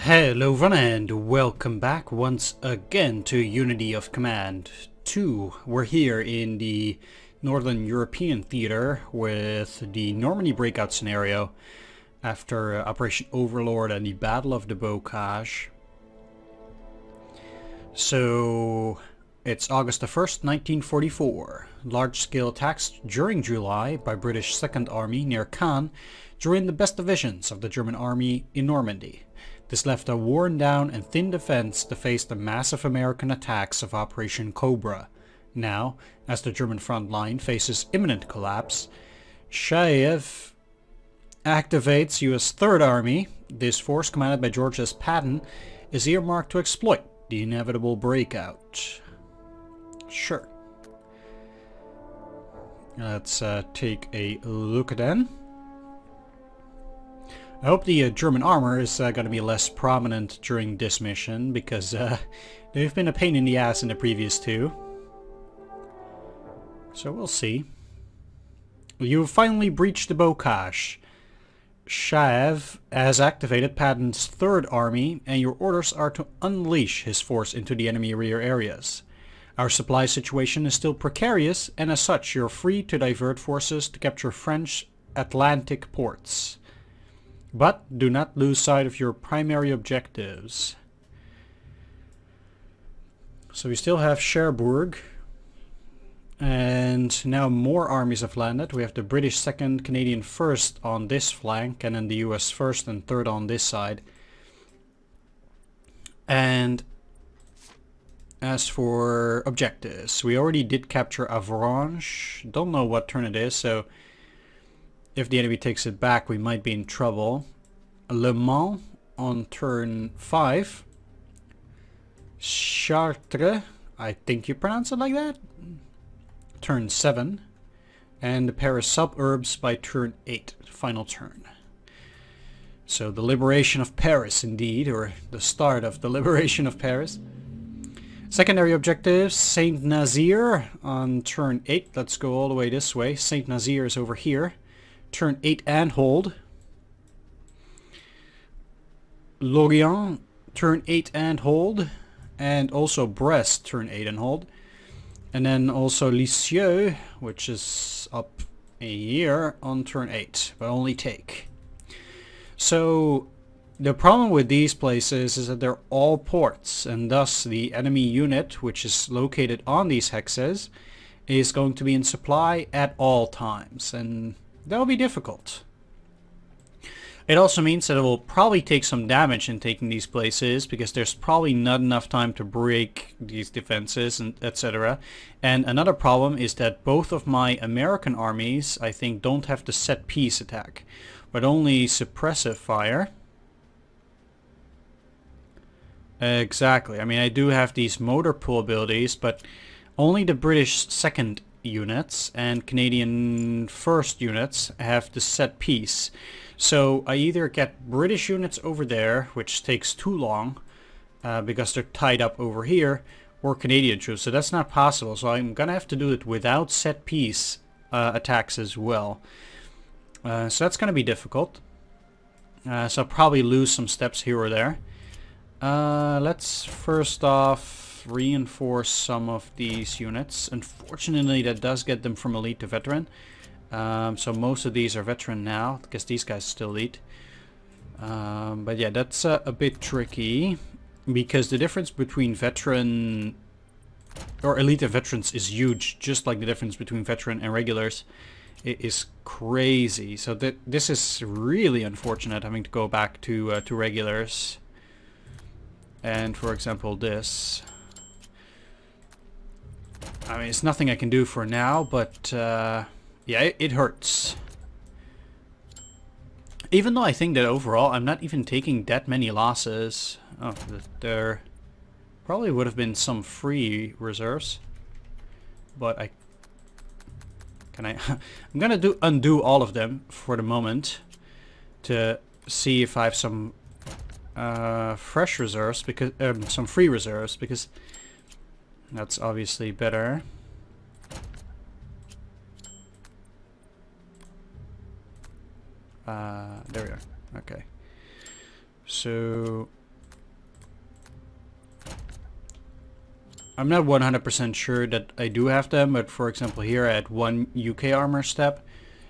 Hello everyone and welcome back once again to Unity of Command 2. We're here in the Northern European theater with the Normandy Breakout scenario after Operation Overlord and the Battle of the Bocage. So it's August the 1st, 1944. Large-scale attacks during July by British 2nd Army near Caen during the best divisions of the German Army in Normandy. This left a worn-down and thin defense to face the massive American attacks of Operation Cobra. Now, as the German front line faces imminent collapse, SHAEF activates US 3rd Army. This force, commanded by George S. Patton, is earmarked to exploit the inevitable breakout. Sure. Let's take a look at them. I hope the German armor is going to be less prominent during this mission, because they've been a pain in the ass in the previous two. So we'll see. You've finally breached the Bocage. SHAEF has activated Patton's 3rd Army, and your orders are to unleash his force into the enemy rear areas. Our supply situation is still precarious, and as such you're free to divert forces to capture French Atlantic ports. But do not lose sight of your primary objectives. So we still have Cherbourg. And now more armies have landed. We have the British 2nd, Canadian 1st on this flank, and then the US 1st and 3rd on this side. And as for objectives, we already did capture Avranches. Don't know what turn it is, so if the enemy takes it back, we might be in trouble. Le Mans on turn 5. Chartres, I think you pronounce it like that. Turn 7. And the Paris suburbs by turn 8, final turn. So the liberation of Paris indeed, or the start of the liberation of Paris. Secondary objectives, Saint Nazaire on turn 8. Let's go all the way this way. Saint Nazaire is over here. Turn 8 and hold. Lorient, turn 8 and hold. And also Brest, turn 8 and hold. And then also Lisieux, which is up here on turn 8, but only take. So the problem with these places is that they're all ports, and thus the enemy unit, which is located on these hexes, is going to be in supply at all times, and that'll be difficult. It also means that it will probably take some damage in taking these places, because there's probably not enough time to break these defenses, and etc. And another problem is that both of my American armies, I think, don't have the set piece attack, but only suppressive fire. Exactly. I mean, I do have these motor pool abilities, but only the British 2nd units and Canadian 1st units have the set piece. So I either get British units over there, which takes too long because they're tied up over here, or Canadian troops. So that's not possible. So I'm gonna have to do it without set piece attacks as well. So that's gonna be difficult. So I'll probably lose some steps here or there. Let's first off reinforce some of these units. Unfortunately, that does get them from elite to veteran. So most of these are veteran now. I guess these guys still elite. But yeah, that's a bit tricky, because the difference between veteran or elite and veterans is huge, just like the difference between veteran and regulars. It is crazy. So this is really unfortunate, having to go back to regulars. And for example, this. I mean, it's nothing I can do for now, but yeah, it hurts. Even though I think that overall I'm not even taking that many losses. Oh, there probably would have been some free reserves, but I'm gonna undo all of them for the moment to see if I have some fresh reserves, because some free reserves, because that's obviously better. There we are. Okay. So I'm not 100% sure that I do have them, but for example here I had 1 UK armor step.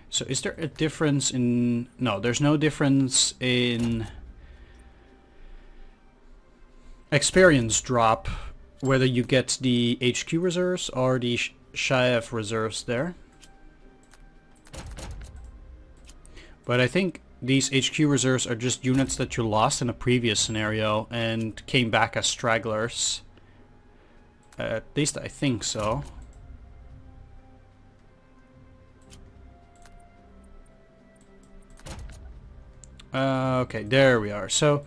So is there a difference in... No, there's no difference in experience drop whether you get the HQ reserves or the SHAEF reserves there. But I think these HQ reserves are just units that you lost in a previous scenario and came back as stragglers. At least I think so. Okay, there we are. So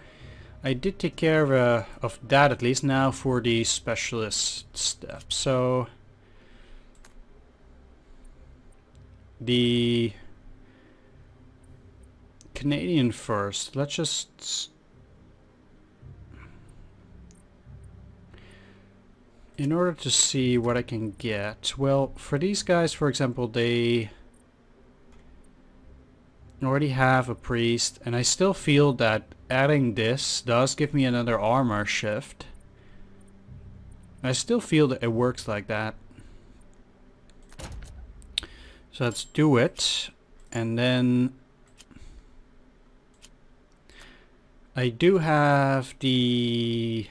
I did take care of that at least. Now for the specialist step. So the Canadian first. Let's just... In order to see what I can get, well, for these guys, for example, they already have a priest, and I still feel that adding this does give me another armor shift. I still feel that it works like that. So let's do it, and then I do have the...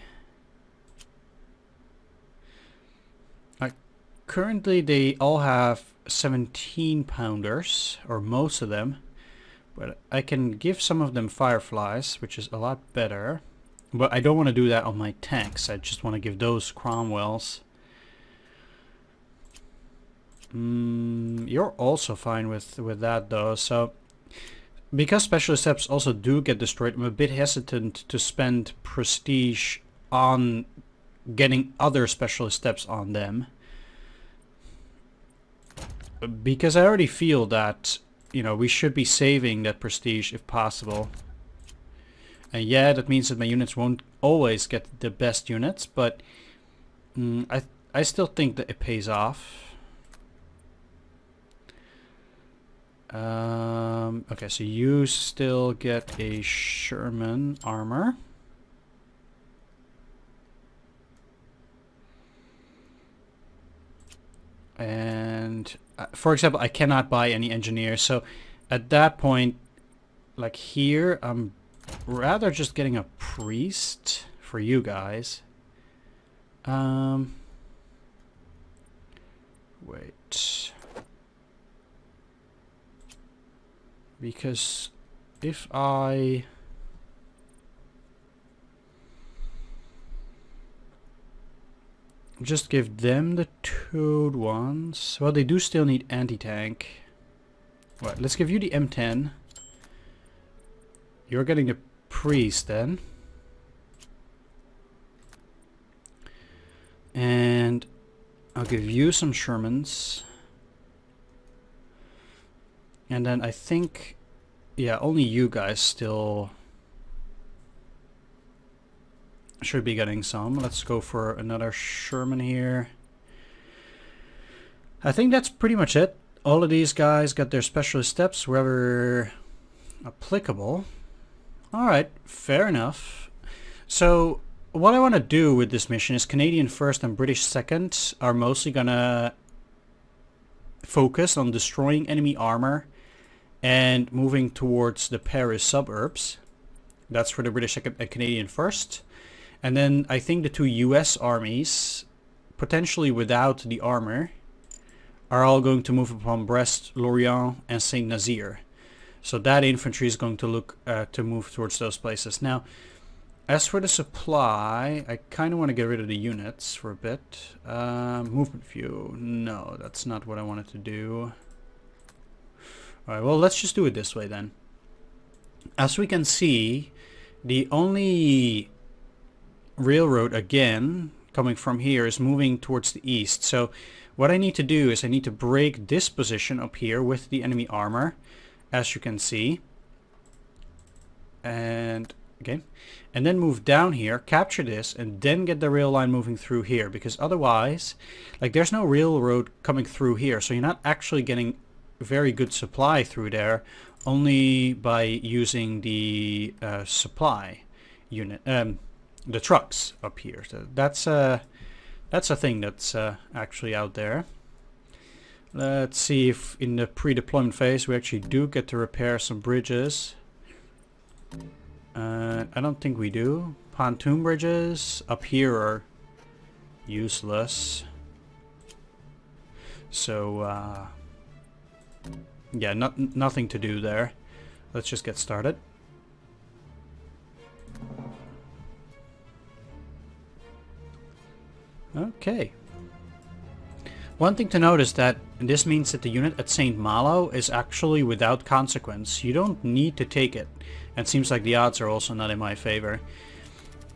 Currently they all have 17 pounders, or most of them. But I can give some of them fireflies, which is a lot better. But I don't want to do that on my tanks. I just want to give those Cromwells. You're also fine with that though. So because specialist steps also do get destroyed, I'm a bit hesitant to spend prestige on getting other specialist steps on them. Because I already feel that, you know, we should be saving that prestige if possible. And yeah, that means that my units won't always get the best units, but I still think that it pays off. Okay, so you still get a Sherman armor. And for example, I cannot buy any engineers, so at that point, like here, I'm rather just getting a priest for you guys. Wait, because if I just give them the towed ones. Well, they do still need anti-tank. Right, let's give you the M10. You're getting the priest then. And I'll give you some Shermans. And then I think, yeah, only you guys still should be getting some. Let's go for another Sherman here. I think that's pretty much it. All of these guys got their specialist steps wherever applicable. Alright, fair enough. So what I want to do with this mission is Canadian first and British second are mostly gonna focus on destroying enemy armor and moving towards the Paris suburbs. That's for the British second and Canadian first. And then I think the two US armies, potentially without the armor, are all going to move upon Brest, Lorient, and Saint Nazaire. So that infantry is going to look to move towards those places. Now, as for the supply, I kind of want to get rid of the units for a bit. Movement view. No, that's not what I wanted to do. Alright, well, let's just do it this way then. As we can see, the only railroad again coming from here is moving towards the east. So what I need to do is I need to break this position up here with the enemy armor, as you can see. And okay, and then move down here, capture this, and then get the rail line moving through here, because otherwise, like, there's no railroad coming through here, so you're not actually getting very good supply through there, only by using the supply unit, the trucks up here. So that's That's a thing that's actually out there. Let's see if in the pre-deployment phase we actually do get to repair some bridges. I don't think we do. Pontoon bridges up here are useless. So, yeah, nothing to do there. Let's just get started. Okay. One thing to note is that this means that the unit at St. Malo is actually without consequence. You don't need to take it. And it seems like the odds are also not in my favor.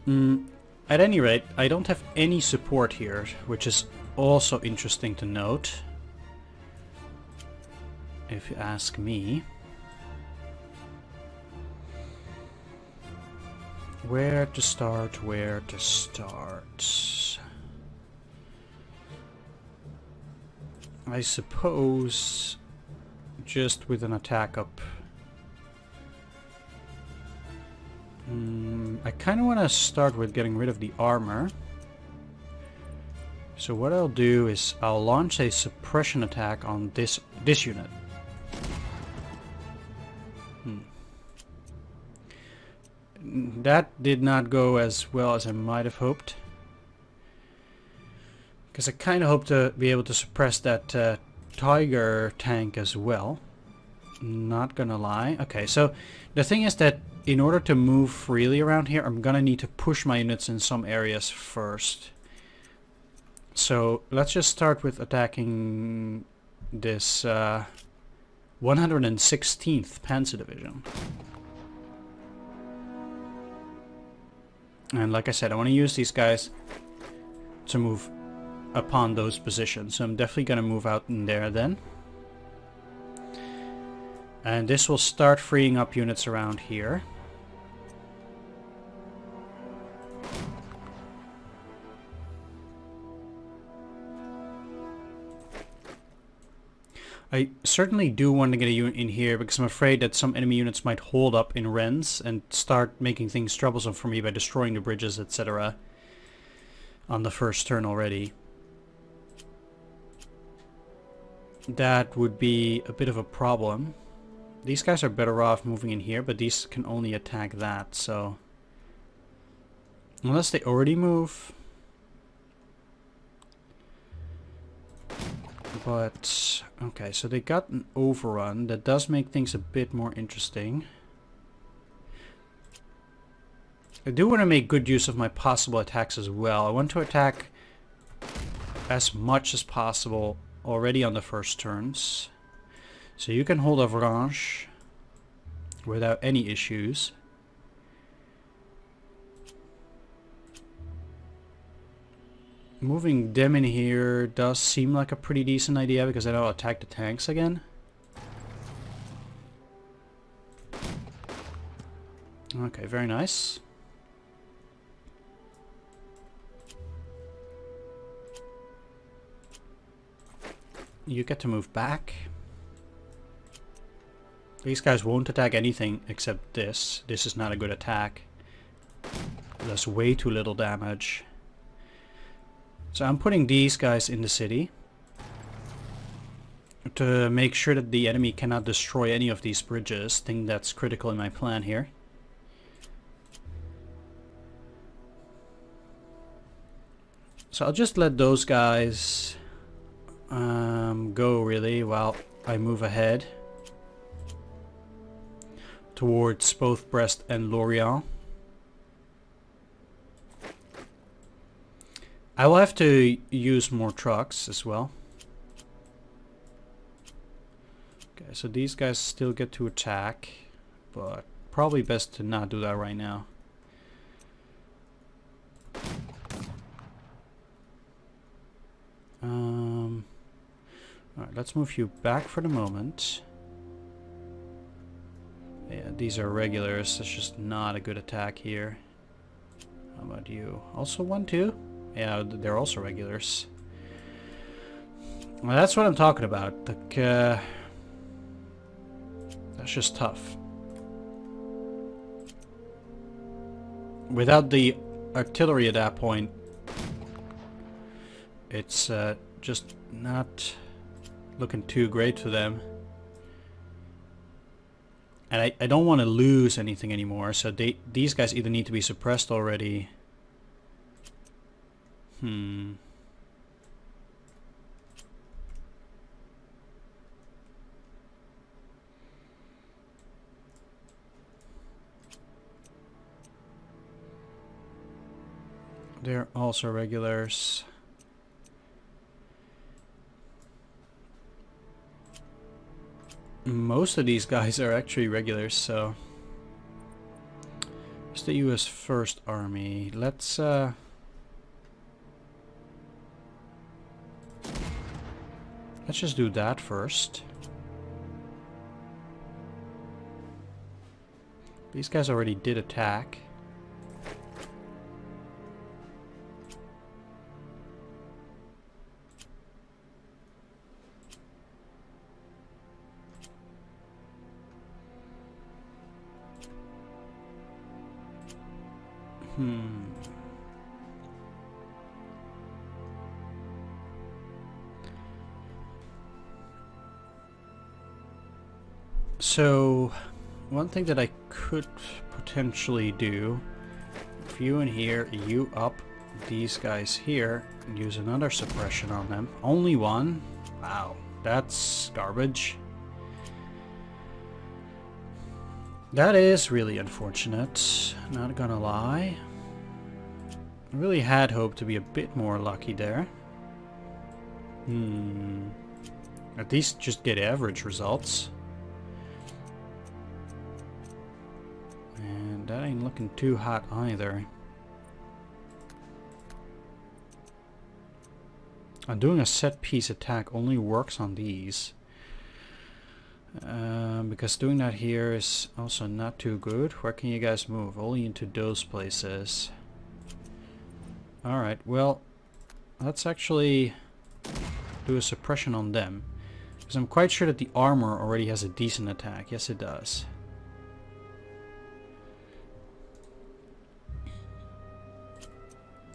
At any rate, I don't have any support here, which is also interesting to note. If you ask me. Where to start, where to start. I suppose just with an attack up. I kind of want to start with getting rid of the armor. So what I'll do is I'll launch a suppression attack on this unit. That did not go as well as I might have hoped. Because I kind of hope to be able to suppress that Tiger tank as well. Not gonna lie. Okay, so the thing is that in order to move freely around here, I'm gonna need to push my units in some areas first. So let's just start with attacking this 116th Panzer Division. And like I said, I want to use these guys to move upon those positions. So I'm definitely going to move out in there then. And this will start freeing up units around here. I certainly do want to get a unit in here because I'm afraid that some enemy units might hold up in Rennes and start making things troublesome for me by destroying the bridges, etc. on the first turn already. That would be a bit of a problem. These guys are better off moving in here, but these can only attack that, so... Unless they already move... But, okay, so they got an overrun. That does make things a bit more interesting. I do want to make good use of my possible attacks as well. I want to attack as much as possible already on the first turns. So you can hold Avranches without any issues. Moving them in here does seem like a pretty decent idea because then I'll attack the tanks again. Okay, very nice. You get to move back. These guys won't attack anything except this. This is not a good attack. It does way too little damage. So I'm putting these guys in the city to make sure that the enemy cannot destroy any of these bridges. I think that's critical in my plan here. So I'll just let those guys go really while I move ahead towards both Brest and Lorient. I will have to use more trucks as well. Okay, so these guys still get to attack, but probably best to not do that right now. Alright, let's move you back for the moment. Yeah, these are regulars. That's just not a good attack here. How about you? Also 1-2? Yeah, they're also regulars. Well, that's what I'm talking about. Like, that's just tough. Without the artillery at that point, it's just not looking too great for them. And I don't want to lose anything anymore, so these guys either need to be suppressed already. They're also regulars. Most of these guys are actually regulars, so it's the US First Army. Let's just do that first. These guys already did attack. So, one thing that I could potentially do, if you in here, you up these guys here, and use another suppression on them. Only one? Wow, that's garbage. That is really unfortunate, not gonna lie. I really had hoped to be a bit more lucky there. At least just get average results. And that ain't looking too hot either. Doing a set piece attack only works on these. Because doing that here is also not too good. Where can you guys move? Only into those places. Alright, well, let's actually do a suppression on them. Because I'm quite sure that the armor already has a decent attack. Yes, it does.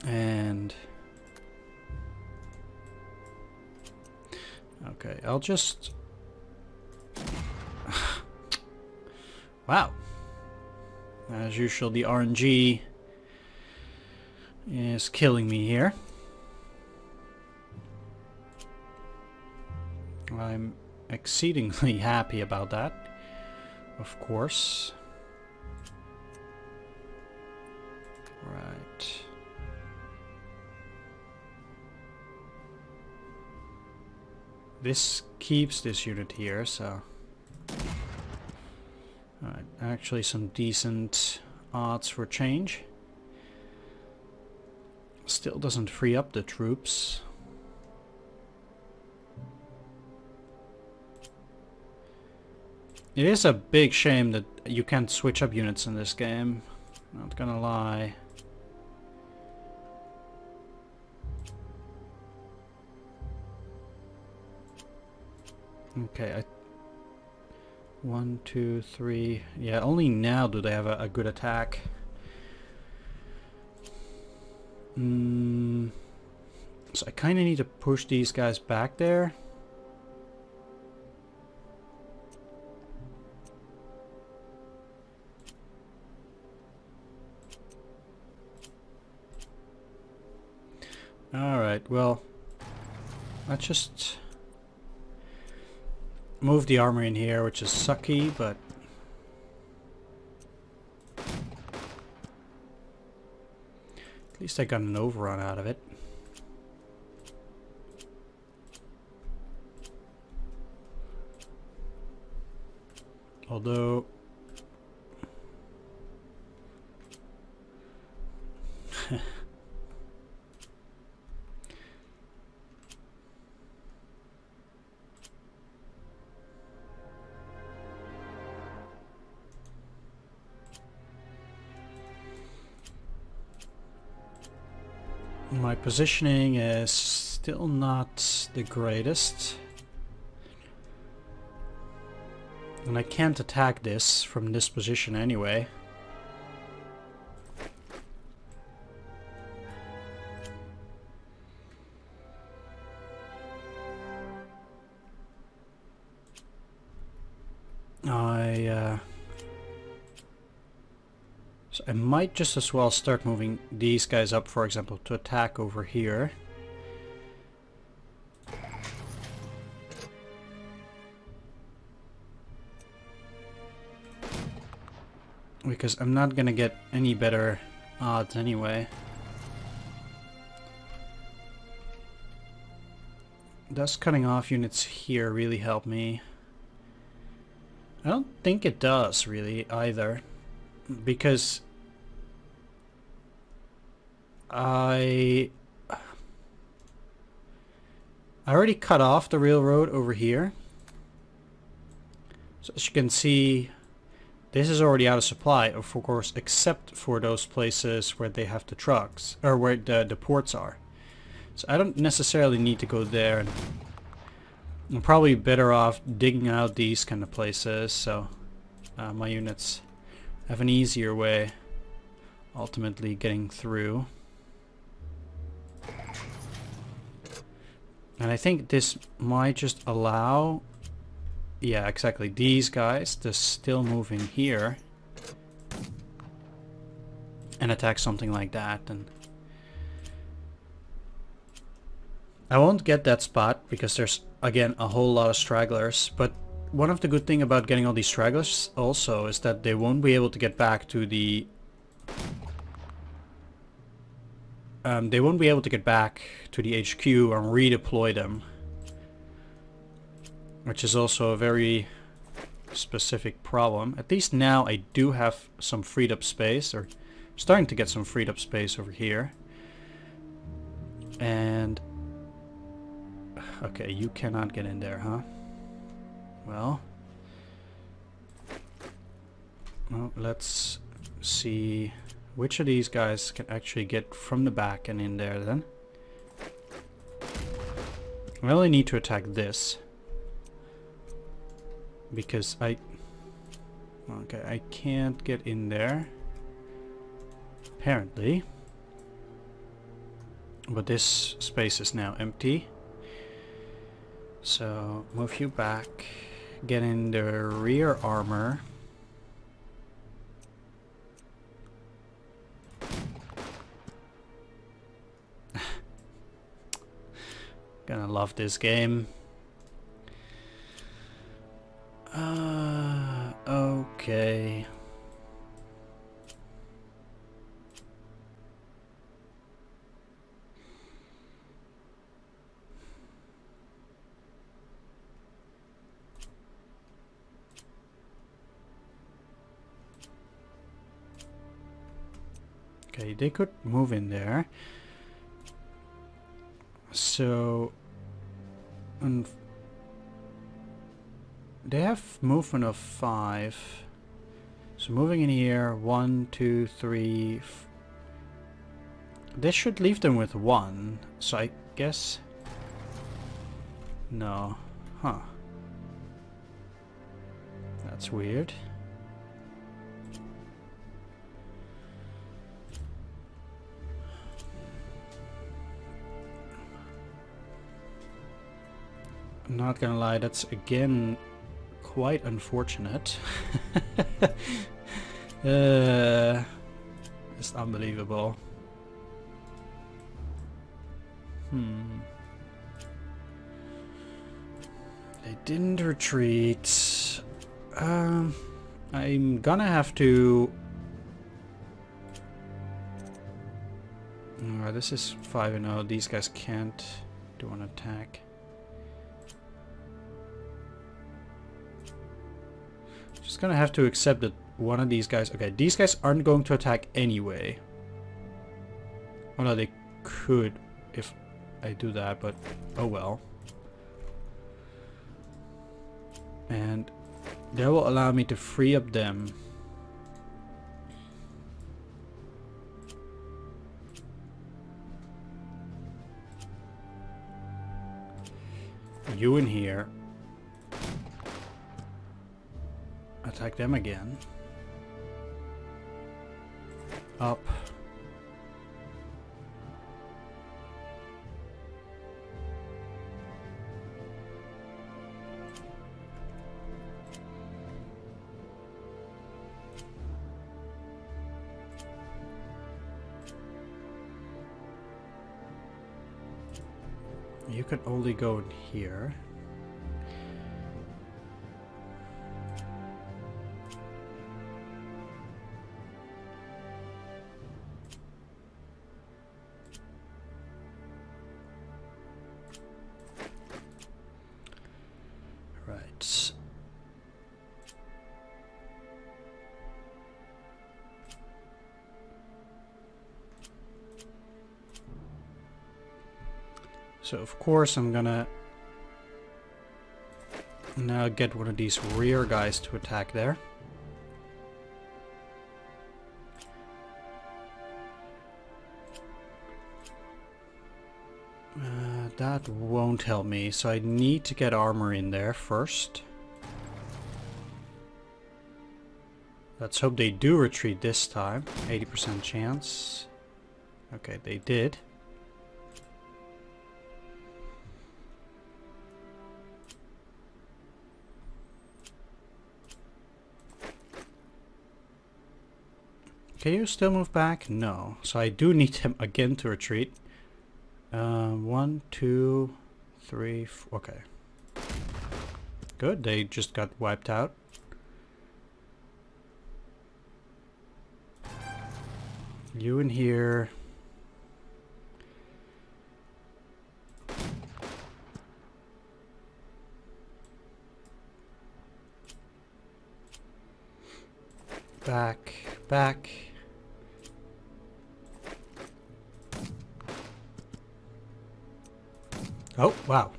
And... okay, I'll just... wow. As usual, the RNG is killing me here. I'm exceedingly happy about that, of course. Right. This keeps this unit here, so... alright, actually some decent odds for change. Still doesn't free up the troops. It is a big shame that you can't switch up units in this game. Not gonna lie. Okay, 1, 2, 3. Yeah, only now do they have a good attack. So I kind of need to push these guys back there. Alright, well, let's just move the armor in here, which is sucky, but at least I got an overrun out of it. Although my positioning is still not the greatest. And I can't attack this from this position anyway. So I might just as well start moving these guys up, for example, to attack over here. Because I'm not gonna get any better odds anyway. Does cutting off units here really help me? I don't think it does really either. Because I already cut off the railroad over here. So as you can see, this is already out of supply, of course, except for those places where they have the trucks, or where the ports are. So I don't necessarily need to go there. And I'm probably better off digging out these kind of places, so my units have an easier way ultimately getting through. And I think this might just allow, yeah, exactly, these guys to still move in here and attack something like that. And I won't get that spot because there's, again, a whole lot of stragglers. But one of the good things about getting all these stragglers also is that they won't be able to get back to the... they won't be able to get back to the HQ and redeploy them. Which is also a very specific problem. At least now I do have some freed up space, or starting to get some freed up space over here. And... okay, you cannot get in there, huh? Well, let's see which of these guys can actually get from the back and in there then. I only need to attack this. Because I can't get in there. Apparently. But this space is now empty. So move you back. Get in the rear armor. Gonna love this game. Okay. Okay, they could move in there. So, they have movement of 5. So moving in here, 1, 2, 3. This should leave them with 1. So I guess... no. Huh. That's weird. I'm not gonna lie, that's again quite unfortunate. It's unbelievable. They didn't retreat. I'm gonna have to... this is 5-0. These guys can't do an attack. Just gonna have to accept that one of these guys... okay, these guys aren't going to attack anyway. Oh no, they could if I do that, but oh well. And that will allow me to free up them. You in here. Attack them again. Up. You could only go in here. Right. So of course I'm gonna now get one of these rear guys to attack there. That won't help me, so I need to get armor in there first. Let's hope they do retreat this time. 80% chance. Okay, they did. Can you still move back? No. So I do need him again to retreat. 1, 2, 3, okay. Good, they just got wiped out. You in here. Back, back. Oh, wow.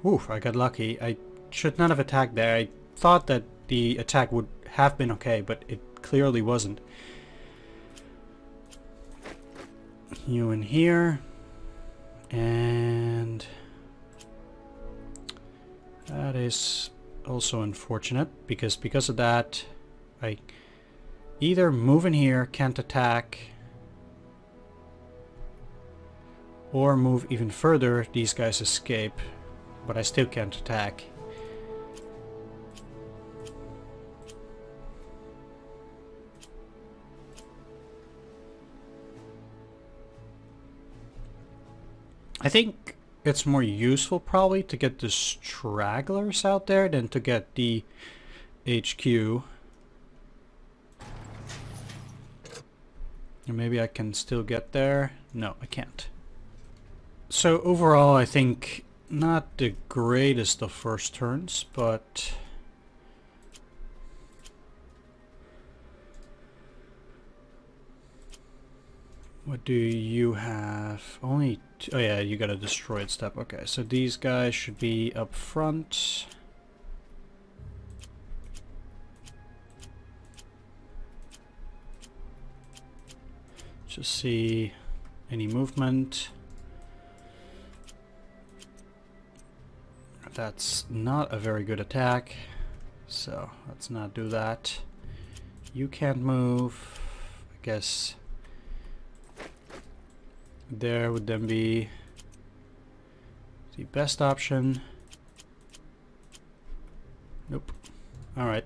Oof, I got lucky. I should not have attacked there. I thought that the attack would have been okay, but it clearly wasn't. You in here. And that is also unfortunate, because of that, I either move in here, can't attack, or move even further, these guys escape, but I still can't attack. I think it's more useful probably to get the stragglers out there than to get the HQ. And maybe I can still get there. No, I can't. So overall, I think not the greatest of first turns, but what do you have? Only oh yeah, you got a destroyed step. Okay, so these guys should be up front. Just see any movement. That's not a very good attack, so let's not do that. You can't move. I guess there would then be the best option. Nope. Alright.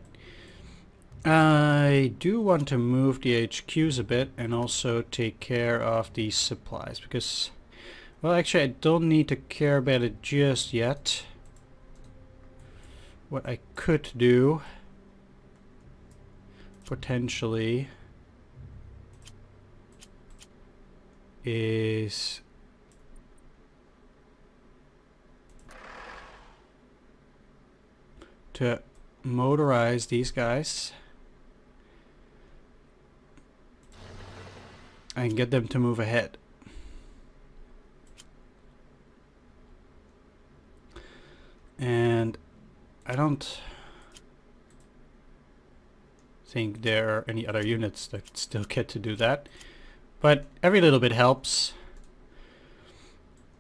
I do want to move the HQs a bit and also take care of the supplies, because, well, actually I don't need to care about it just yet. What I could do potentially is to motorize these guys and get them to move ahead. And I don't think there are any other units that still get to do that, but every little bit helps.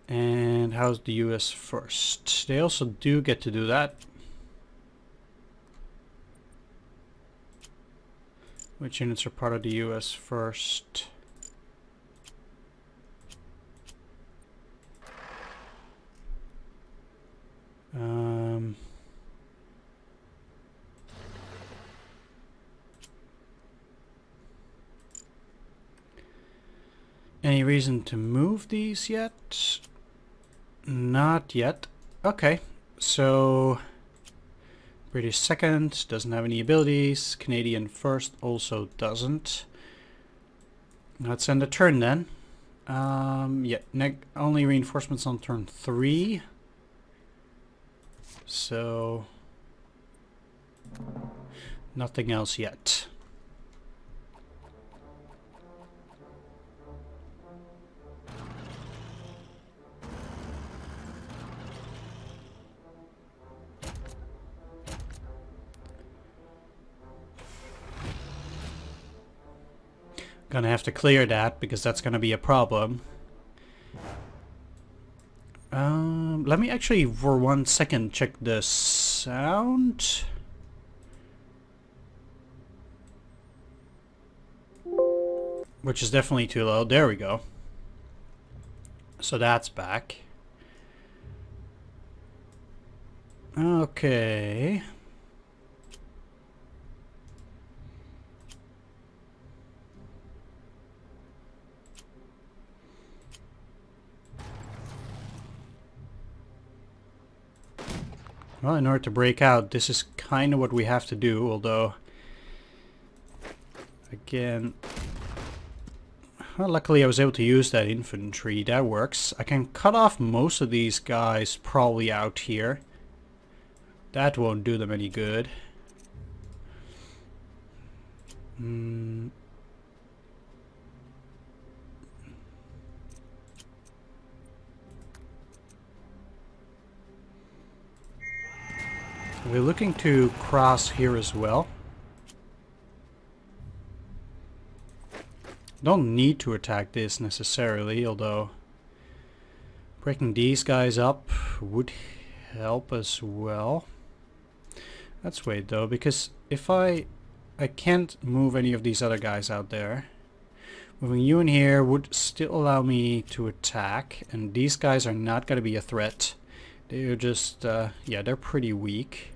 And how's the US first? They also do get to do that. Which units are part of the US first? Any reason to move these yet? Not yet. Okay, so British second doesn't have any abilities. Canadian first also doesn't. Let's end the turn then. Yeah, only reinforcements on turn 3. So nothing else yet. Gonna have to clear that because that's gonna be a problem. Let me actually for 1 second check the sound. Which is definitely too low. There we go. So that's back. Okay. Well, in order to break out, this is kind of what we have to do, although again, well, luckily I was able to use that infantry. That works. I can cut off most of these guys probably out here. That won't do them any good. We're looking to cross here as well. Don't need to attack this necessarily, although breaking these guys up would help as well. Let's wait though, because if I can't move any of these other guys out there. Moving you in here would still allow me to attack, and these guys are not going to be a threat. They're just, yeah, they're pretty weak.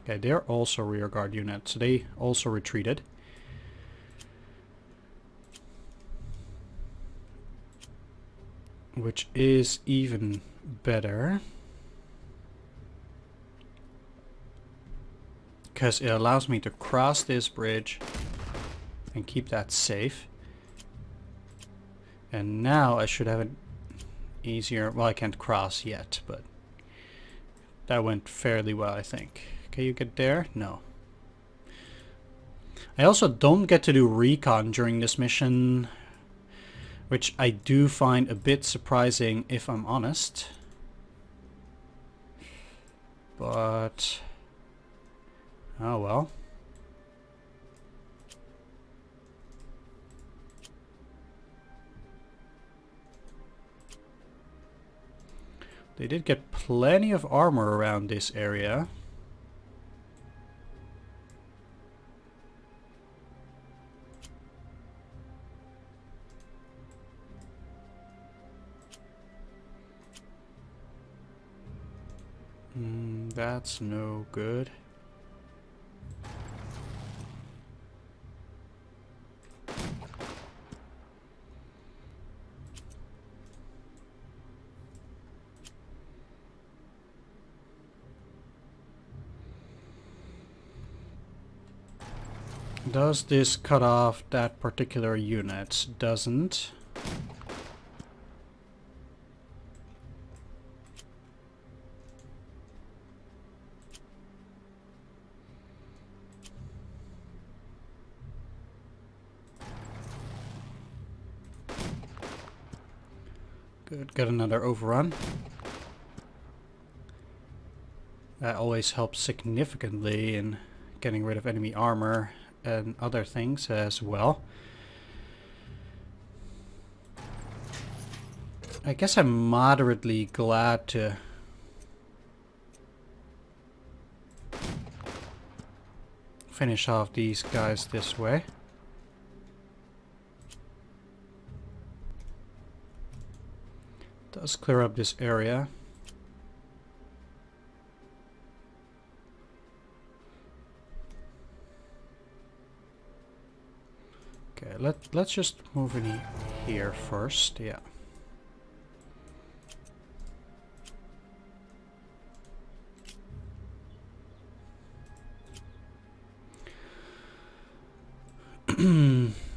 Okay, they're also rearguard units, so they also retreated. Which is even better. Because it allows me to cross this bridge and keep that safe. And now I should have an easier... Well, I can't cross yet, but that went fairly well, I think. Can you get there? No. I also don't get to do recon during this mission, which I do find a bit surprising if I'm honest. But... oh well. They did get plenty of armor around this area. That's no good. Does this cut off that particular unit? Doesn't. Good, got another overrun. That always helps significantly in getting rid of enemy armor and other things as well. I guess I'm moderately glad to finish off these guys this way. Does clear up this area. Okay, let's just move in here first, yeah.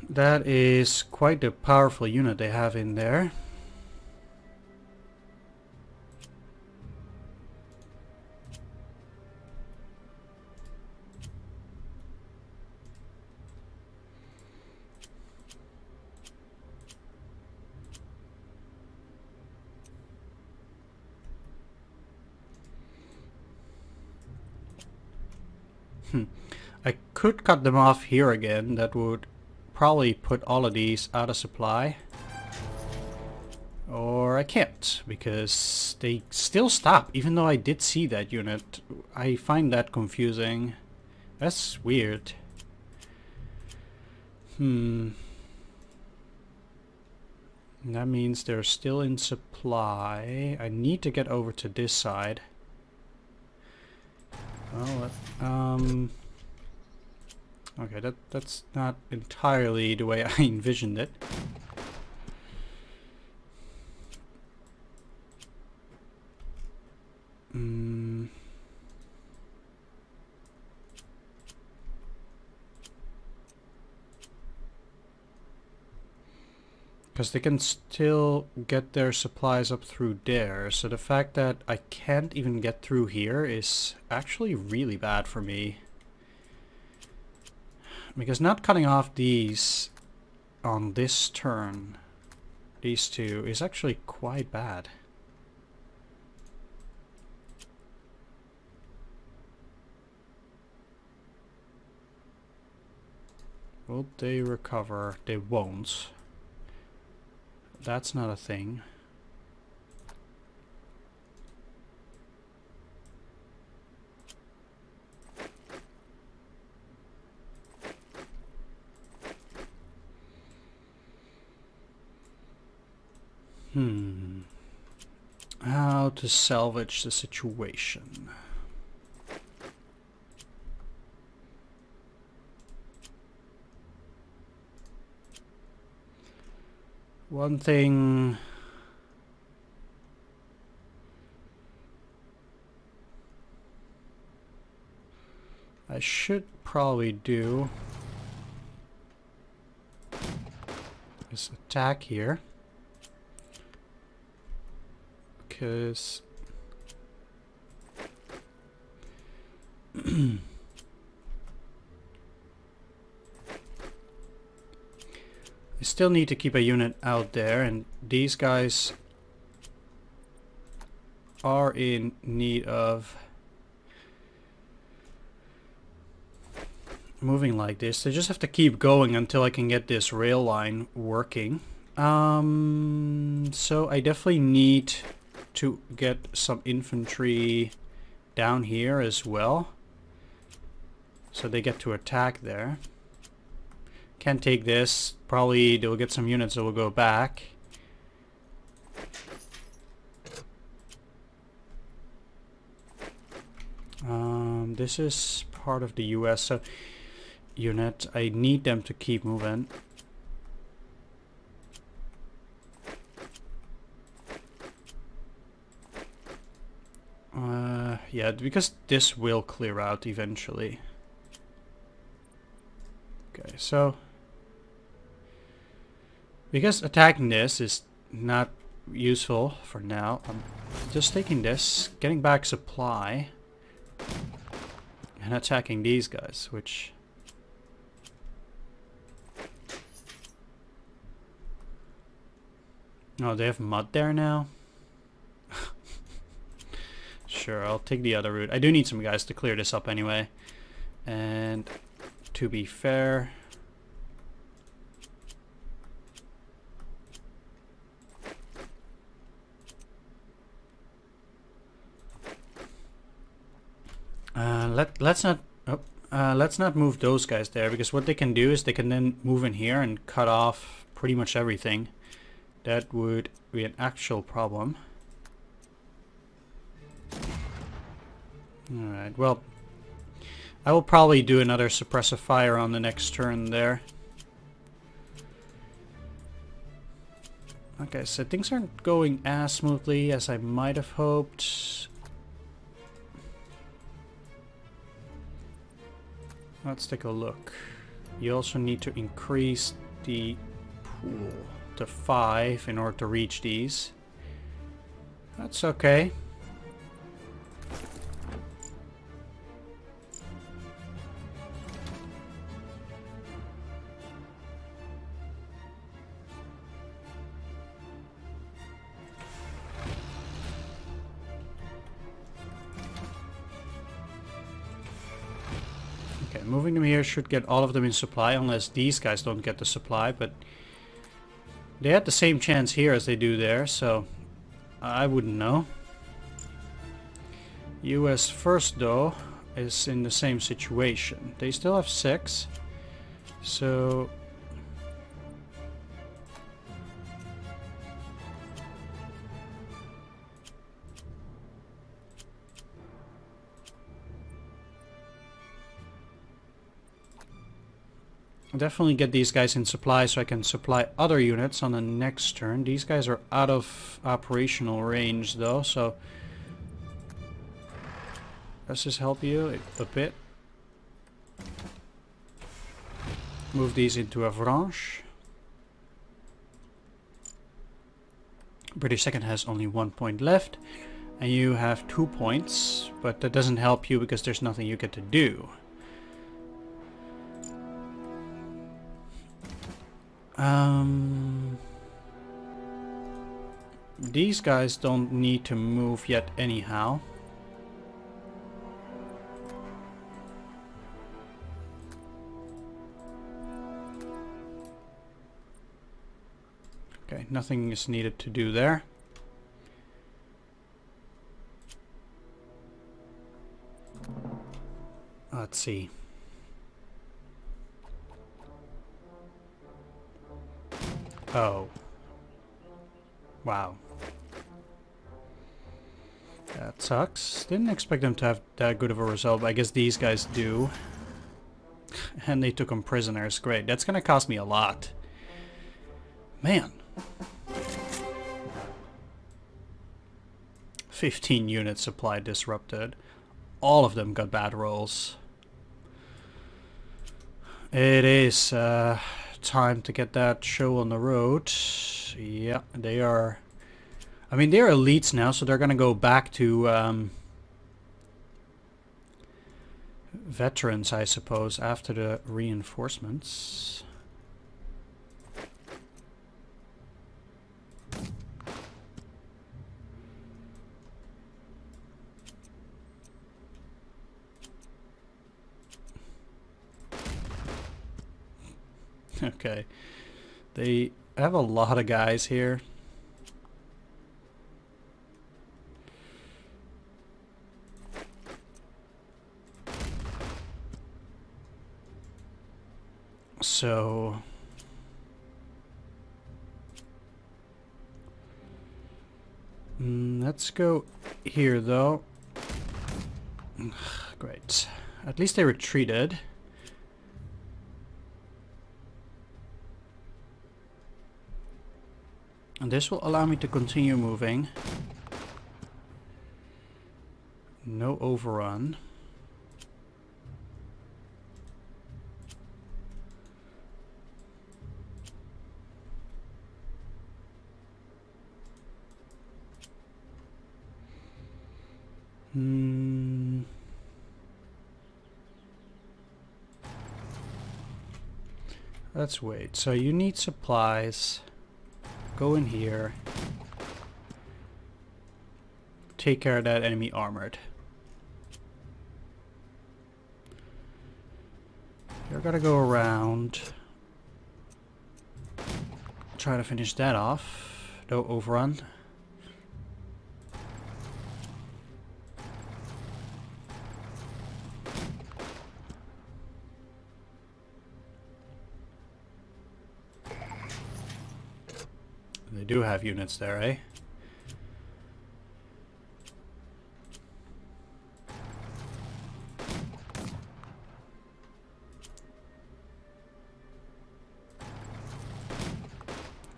That is quite a powerful unit they have in there. I could cut them off here again. That would probably put all of these out of supply. Or I can't, because they still stop, even though I did see that unit. I find that confusing. That's weird. That means they're still in supply. I need to get over to this side. Well, okay, that's not entirely the way I envisioned it. Because they can still get their supplies up through there, so the fact that I can't even get through here is actually really bad for me. Because not cutting off these on this turn, these two, is actually quite bad. Will they recover? They won't. That's not a thing. How to salvage the situation. One thing I should probably do is attack here, because I still need to keep a unit out there, and these guys are in need of moving like this. They just have to keep going until I can get this rail line working. So I definitely need to get some infantry down here as well, so they get to attack there. Can't take this. Probably they'll get some units that will go back. This is part of the US, so unit. I need them to keep moving. Yeah, because this will clear out eventually. Okay, so because attacking this is not useful for now, I'm just taking this, getting back supply, and attacking these guys, which... Oh, they have mud there now? Sure, I'll take the other route. I do need some guys to clear this up anyway. And to be fair... let's not move those guys there, because what they can do is they can then move in here and cut off pretty much everything. That would be an actual problem. Alright, well, I will probably do another suppressive fire on the next turn there. Okay, so things aren't going as smoothly as I might have hoped. Let's take a look. You also need to increase the pool to 5 in order to reach these. That's okay. Okay, moving them here should get all of them in supply, unless these guys don't get the supply, but they had the same chance here as they do there, so I wouldn't know. US first, though, is in the same situation. They still have 6, so definitely get these guys in supply so I can supply other units on the next turn. These guys are out of operational range though, so let's just help you a bit. Move these into Avranches. British second has only 1 point left, and you have 2 points, but that doesn't help you because there's nothing you get to do. These guys don't need to move yet anyhow. Okay, nothing is needed to do there. Let's see. Oh. Wow. That sucks. Didn't expect them to have that good of a result, but I guess these guys do. And they took them prisoners. Great. That's gonna cost me a lot. Man. 15 units supply disrupted. All of them got bad rolls. It is time to get that show on the road. Yeah, they are. I mean, they're elites now, so they're gonna go back to veterans, I suppose, after the reinforcements. Okay, they have a lot of guys here. So let's go here though. Great. At least they retreated. And this will allow me to continue moving. No overrun. Let's wait. So you need supplies. Go in here. Take care of that enemy armored. You're gonna go around. Try to finish that off. No overrun. They do have units there, eh?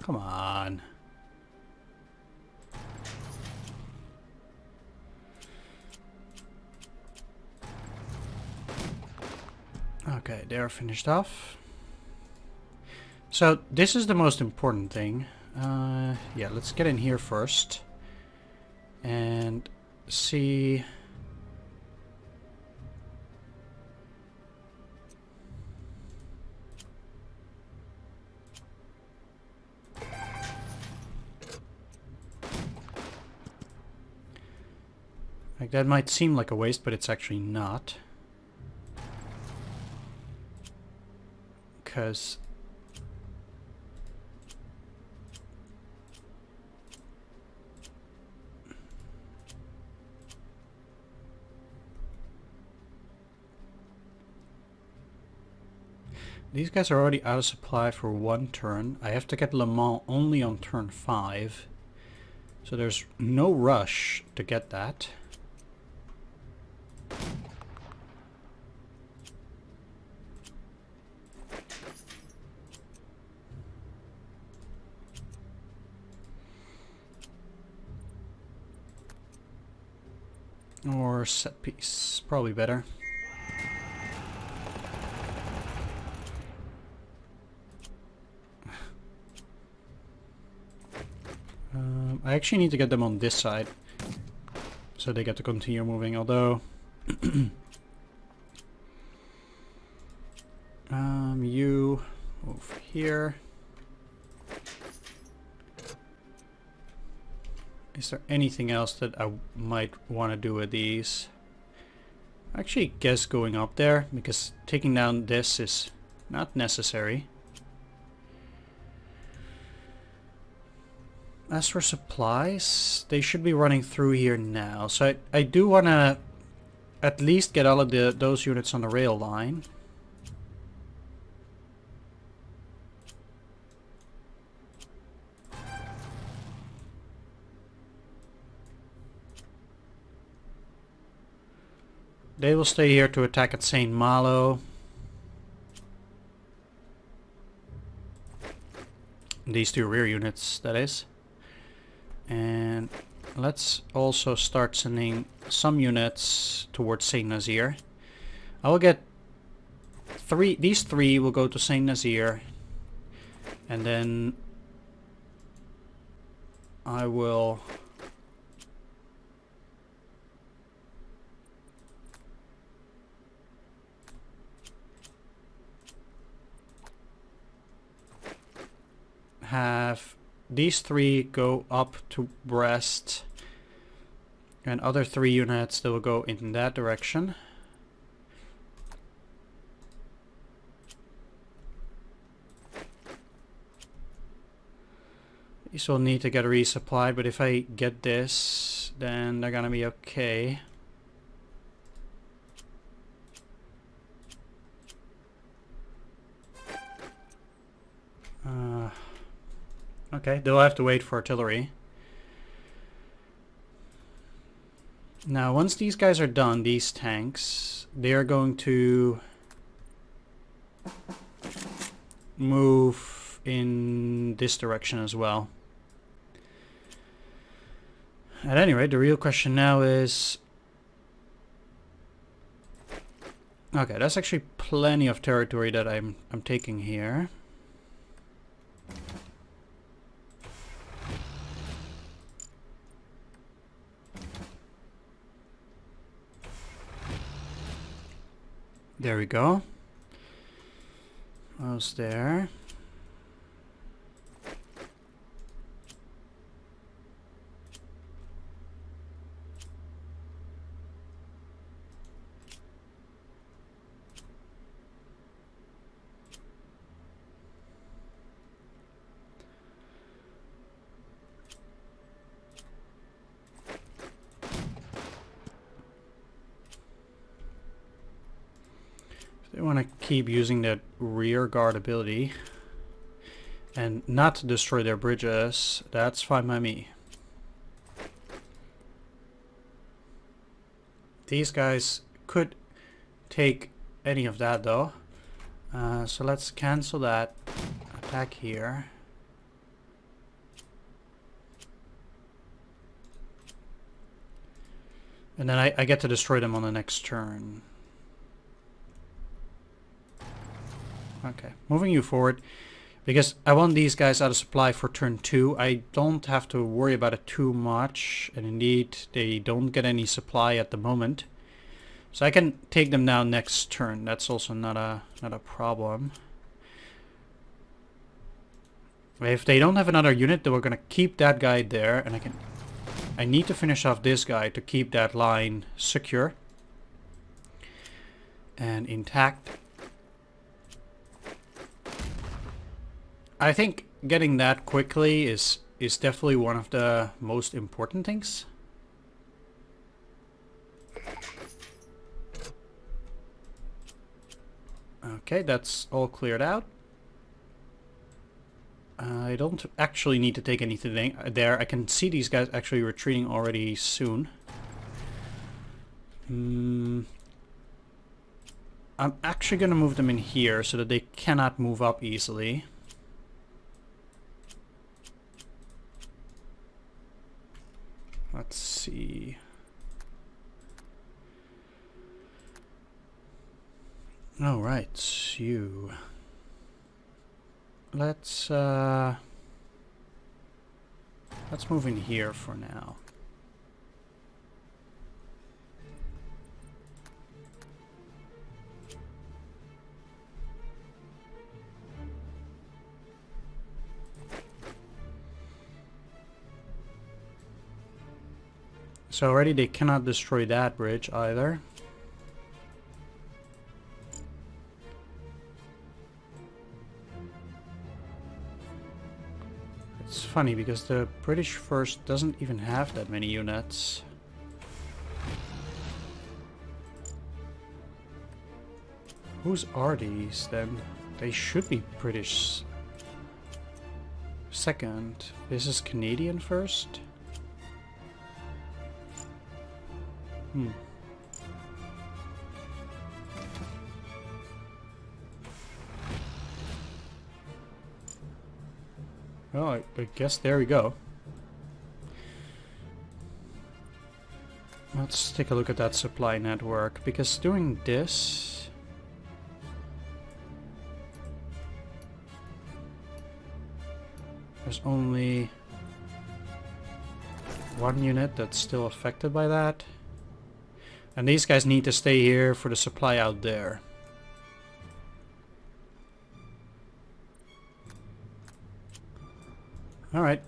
Come on. Okay, they're finished off. So this is the most important thing. Yeah, let's get in here first and see. Like, that might seem like a waste, but it's actually not. Because these guys are already out of supply for one turn. I have to get Le Mans only on turn 5. So there's no rush to get that. Or set piece, probably better. I actually need to get them on this side, so they get to continue moving, although... you move here. Is there anything else that I might want to do with these? I actually guess going up there, because taking down this is not necessary. As for supplies, they should be running through here now. So I do want to at least get all of those units on the rail line. They will stay here to attack at Saint Malo. These two rear units, that is. And let's also start sending some units towards Saint Nazaire. I will get these three will go to Saint Nazaire. And then I will have these three go up to Brest, and other 3 units that will go in that direction. These will need to get resupplied, but if I get this, then they're gonna be okay. Okay, they'll have to wait for artillery. Now, once these guys are done, these tanks, they are going to move in this direction as well. At any rate, the real question now is... Okay, that's actually plenty of territory that I'm taking here. There we go. Almost there. They want to keep using that rear guard ability and not destroy their bridges. That's fine by me. These guys could take any of that though. So let's cancel that attack here. And then I get to destroy them on the next turn. Okay, moving you forward. Because I want these guys out of supply for turn 2. I don't have to worry about it too much. And indeed, they don't get any supply at the moment. So I can take them down next turn. That's also not a problem. If they don't have another unit, then we're going to keep that guy there. And I need to finish off this guy to keep that line secure and intact. I think getting that quickly is definitely one of the most important things. Okay, that's all cleared out. I don't actually need to take anything there. I can see these guys actually retreating already soon. I'm actually going to move them in here so that they cannot move up easily. Let's see. All right, you. Let's move in here for now. So already they cannot destroy that bridge either. It's funny because the British first doesn't even have that many units. Whose are these then? They should be British second. This is Canadian first. Well, I guess there we go. Let's take a look at that supply network, because doing this... There's only one unit that's still affected by that. And these guys need to stay here for the supply out there. Alright.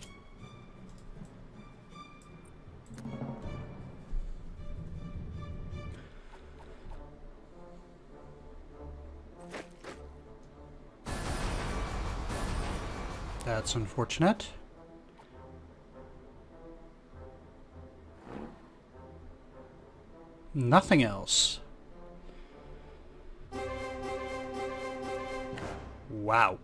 That's unfortunate. Nothing else. Wow.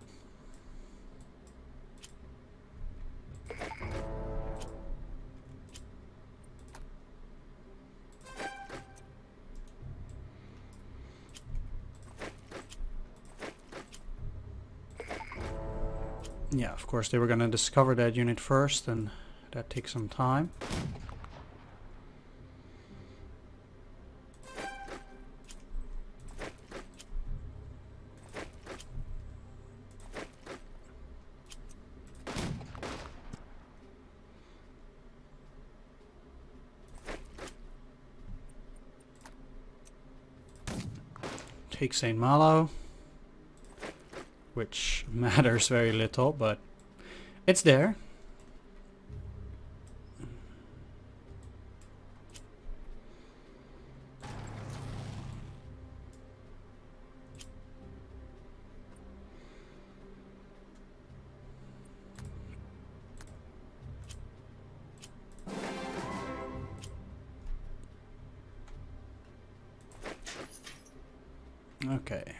Yeah, of course they were gonna discover that unit first, and that takes some time. Take St. Malo, which matters very little, but it's there. Okay.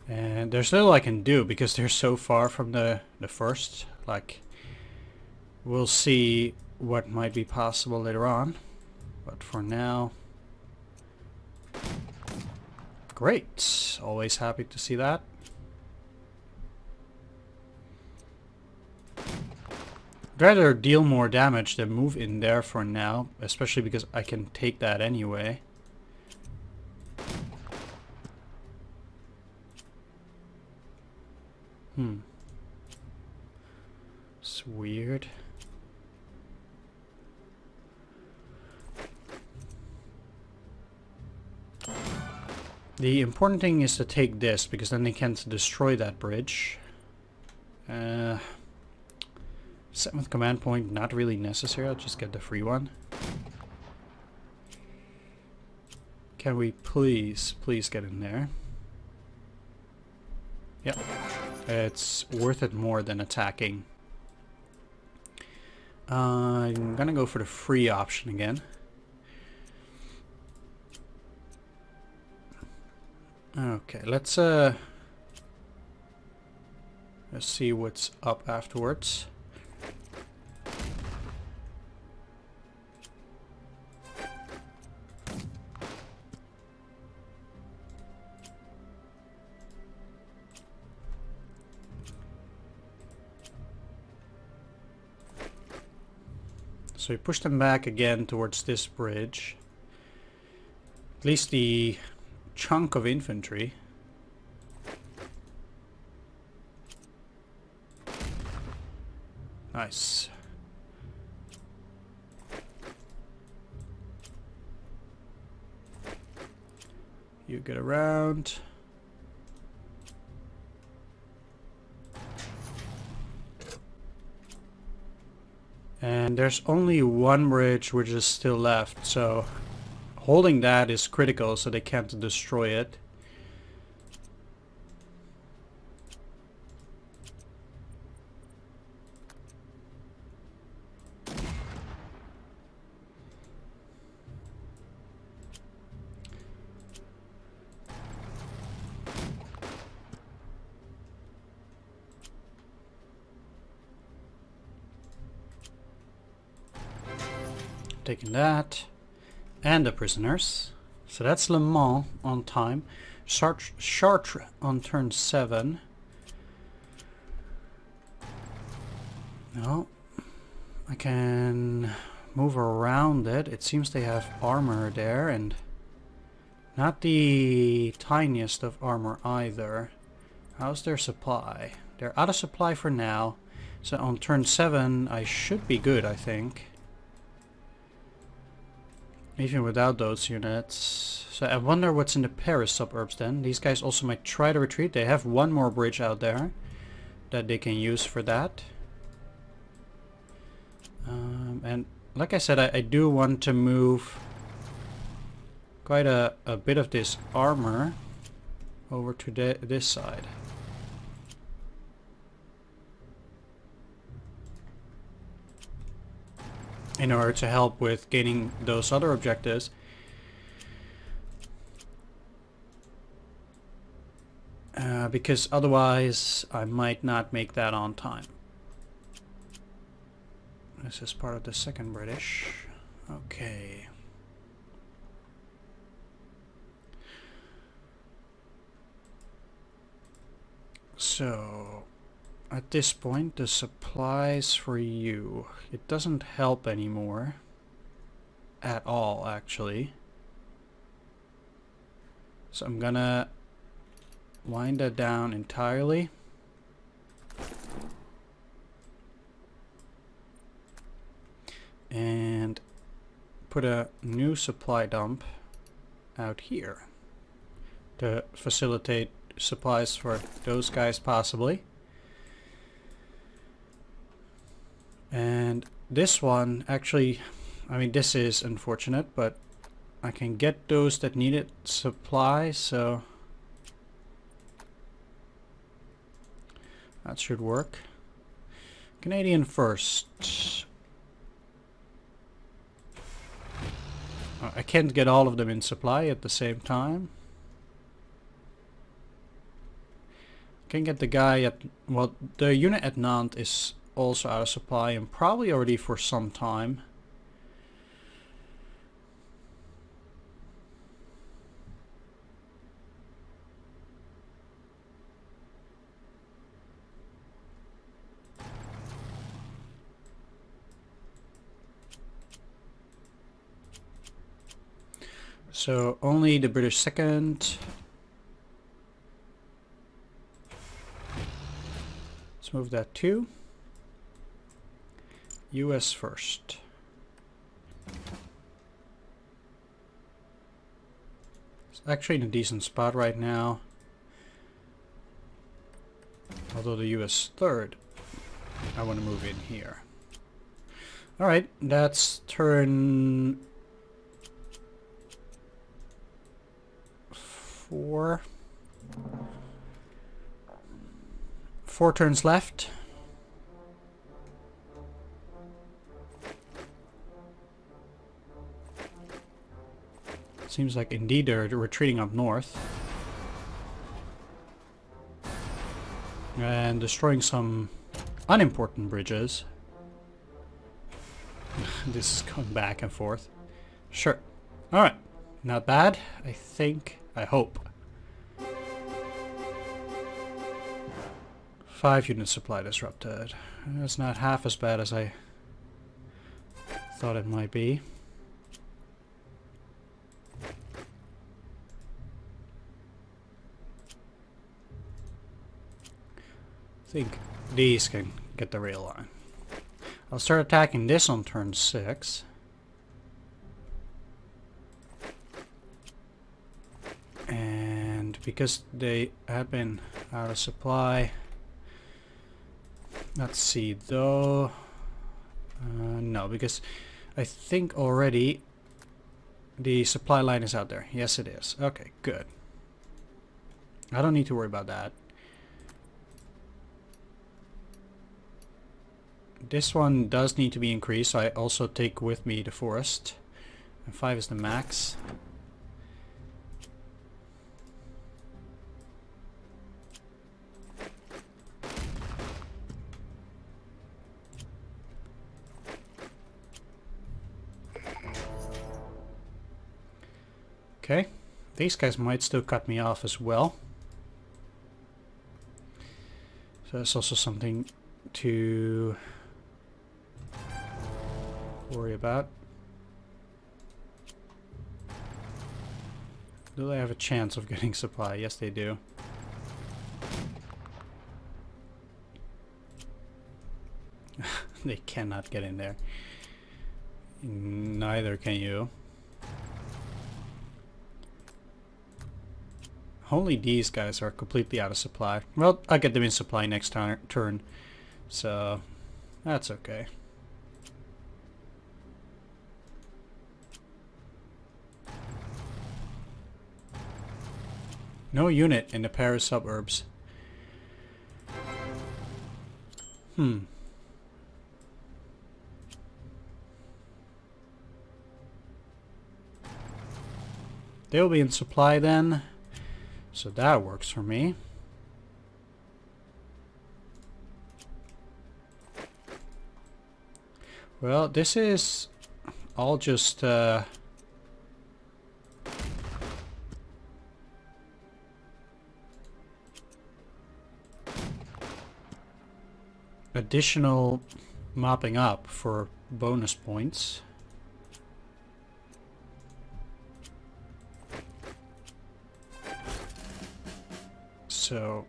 And there's little I can do because they're so far from the first. Like, we'll see what might be possible later on. But for now... Great. Always happy to see that. I'd rather deal more damage than move in there for now. Especially because I can take that anyway. It's weird. The important thing is to take this, because then they can't destroy that bridge. 7th command point, not really necessary. I'll just get the free one. Can we please get in there? Yep. It's worth it more than attacking. I'm gonna go for the free option again. Okay, let's see what's up afterwards. So we push them back again towards this bridge. At least the chunk of infantry. Nice. You get around. And there's only one bridge which is still left, so holding that is critical so they can't destroy it. Taking that. And the prisoners. So that's Le Mans on time. Chartres on turn 7. No. I can move around it. It seems they have armor there, and not the tiniest of armor either. How's their supply? They're out of supply for now. So on turn 7 I should be good, I think. Even without those units. So I wonder what's in the Paris suburbs then. These guys also might try to retreat. They have one more bridge out there that they can use for that. And like I said, I do want to move quite a bit of this armor over to this side. In order to help with gaining those other objectives. Because otherwise I might not make that on time. This is part of the 2nd British. Okay. So at this point, the supplies for you, it doesn't help anymore at all, actually. So I'm gonna wind that down entirely. And put a new supply dump out here to facilitate supplies for those guys possibly. And this one, actually, I mean, this is unfortunate, but I can get those that needed supply, so that should work. Canadian first. I can't get all of them in supply at the same time. I can get the guy at, well, the unit at Nantes is also out of supply and probably already for some time. So only the British 2nd. Let's move that to US first. It's actually in a decent spot right now. Although the US third, I want to move in here. Alright, that's turn 4. 4 turns left. Seems like indeed they're retreating up north. And destroying some unimportant bridges. This is going back and forth. Sure. Alright. Not bad, I think. I hope. 5 unit supply disrupted. That's not half as bad as I thought it might be. I think these can get the rail line. I'll start attacking this on turn 6. And because they have been out of supply, let's see though. No, because I think already the supply line is out there. Yes, it is. Okay, good. I don't need to worry about that. This one does need to be increased, so I also take with me the forest. And 5 is the max. Okay, these guys might still cut me off as well. So that's also something to worry about. Do they have a chance of getting supply? Yes, they do. They cannot get in there. Neither can you. Only these guys are completely out of supply. Well, I'll get them in supply next turn. So, that's okay. No unit in the Paris suburbs. They'll be in supply then. So that works for me. Well, this is all just additional mopping up for bonus points. So,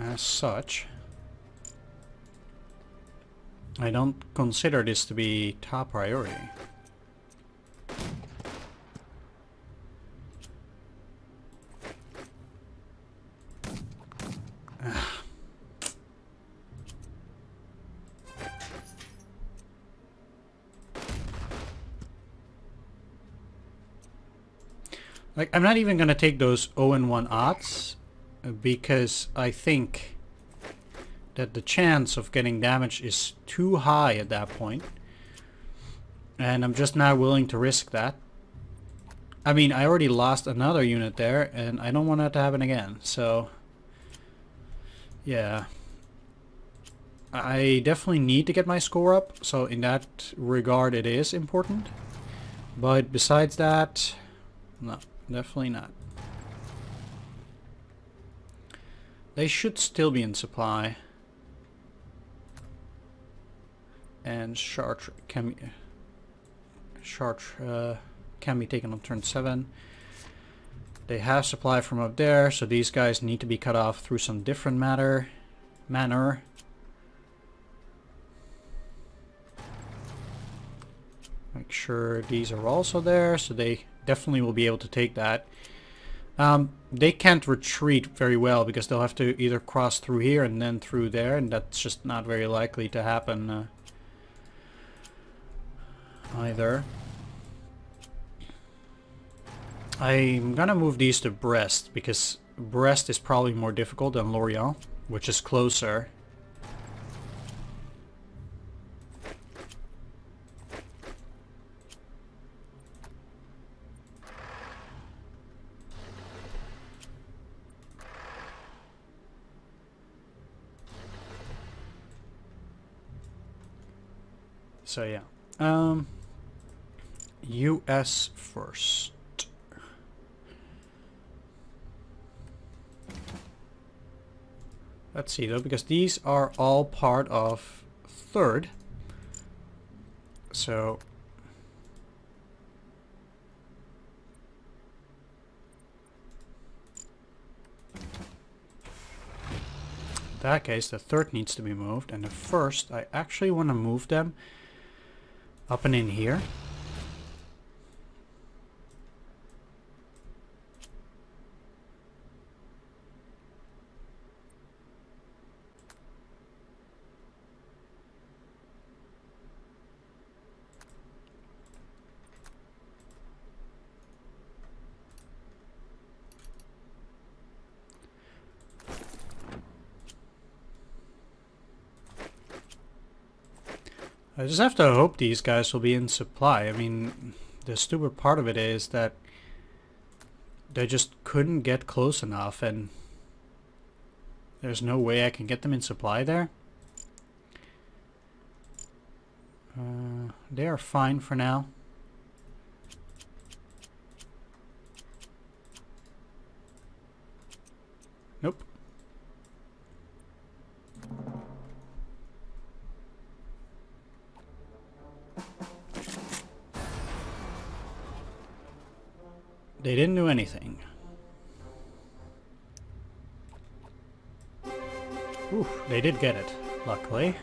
as such, I don't consider this to be top priority. Like, I'm not even gonna take those 0-1 odds because I think that the chance of getting damage is too high at that point. And I'm just not willing to risk that. I mean, I already lost another unit there and I don't want that to happen again. So, yeah. I definitely need to get my score up. So in that regard, it is important. But besides that, no. Definitely not. They should still be in supply. And Chartres can be taken on turn 7. They have supply from up there, so these guys need to be cut off through some different manner. Make sure these are also there, so they definitely will be able to take that. They can't retreat very well because they'll have to either cross through here and then through there, and that's just not very likely to happen either. I'm gonna move these to Brest because Brest is probably more difficult than Lorient, which is closer. So yeah, US first. Let's see though, because these are all part of third. So in that case, the third needs to be moved, and the first, I actually want to move them up and in here. I just have to hope these guys will be in supply. I mean, the stupid part of it is that they just couldn't get close enough, and there's no way I can get them in supply there. They are fine for now. Nope. They didn't do anything. Ooh, they did get it, luckily.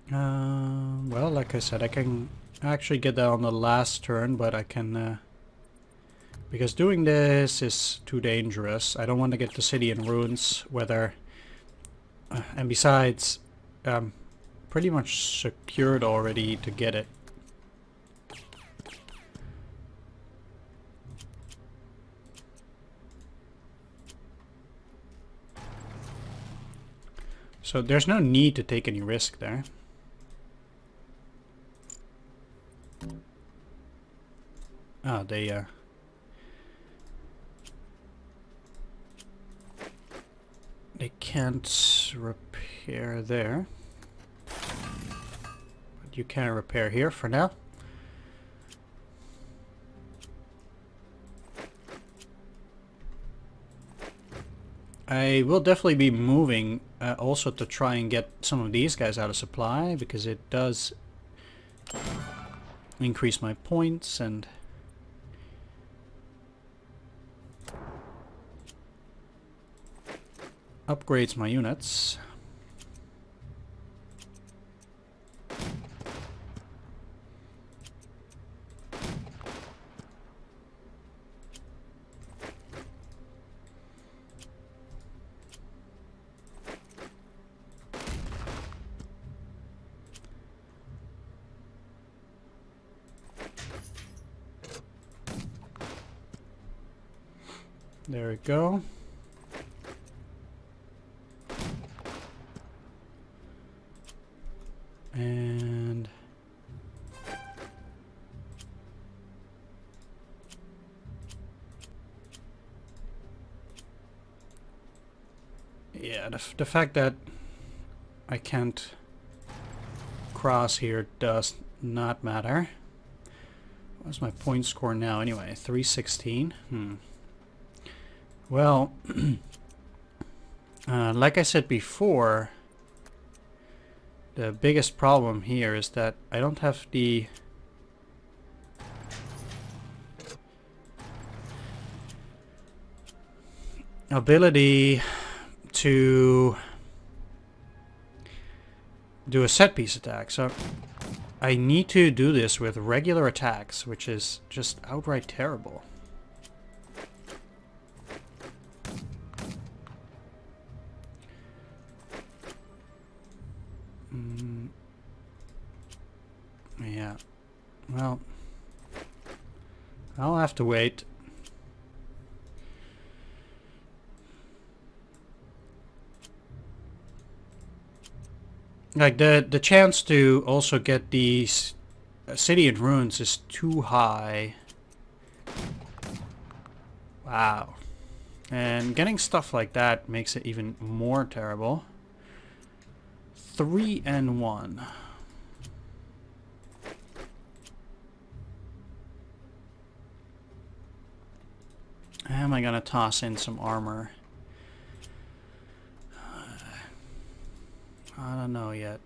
Well, like I said, I can actually get that on the last turn, but I can... because doing this is too dangerous. I don't want to get the city in ruins, whether... and besides... pretty much secured already to get it. So there's no need to take any risk there. Ah, they can't repair there. You can repair here for now. I will definitely be moving also to try and get some of these guys out of supply, because it does increase my points and upgrades my units. There we go. And yeah, the fact that I can't cross here does not matter. What's my point score now anyway? 316. Well, like I said before, The biggest problem here is that I don't have the ability to do a set piece attack, so I need to do this with regular attacks, which is just outright terrible. Yeah, well, I'll have to wait. Like, the chance to also get these city in ruins is too high. Wow. And getting stuff like that makes it even more terrible. 3 and 1. Am I gonna toss in some armor? I don't know yet.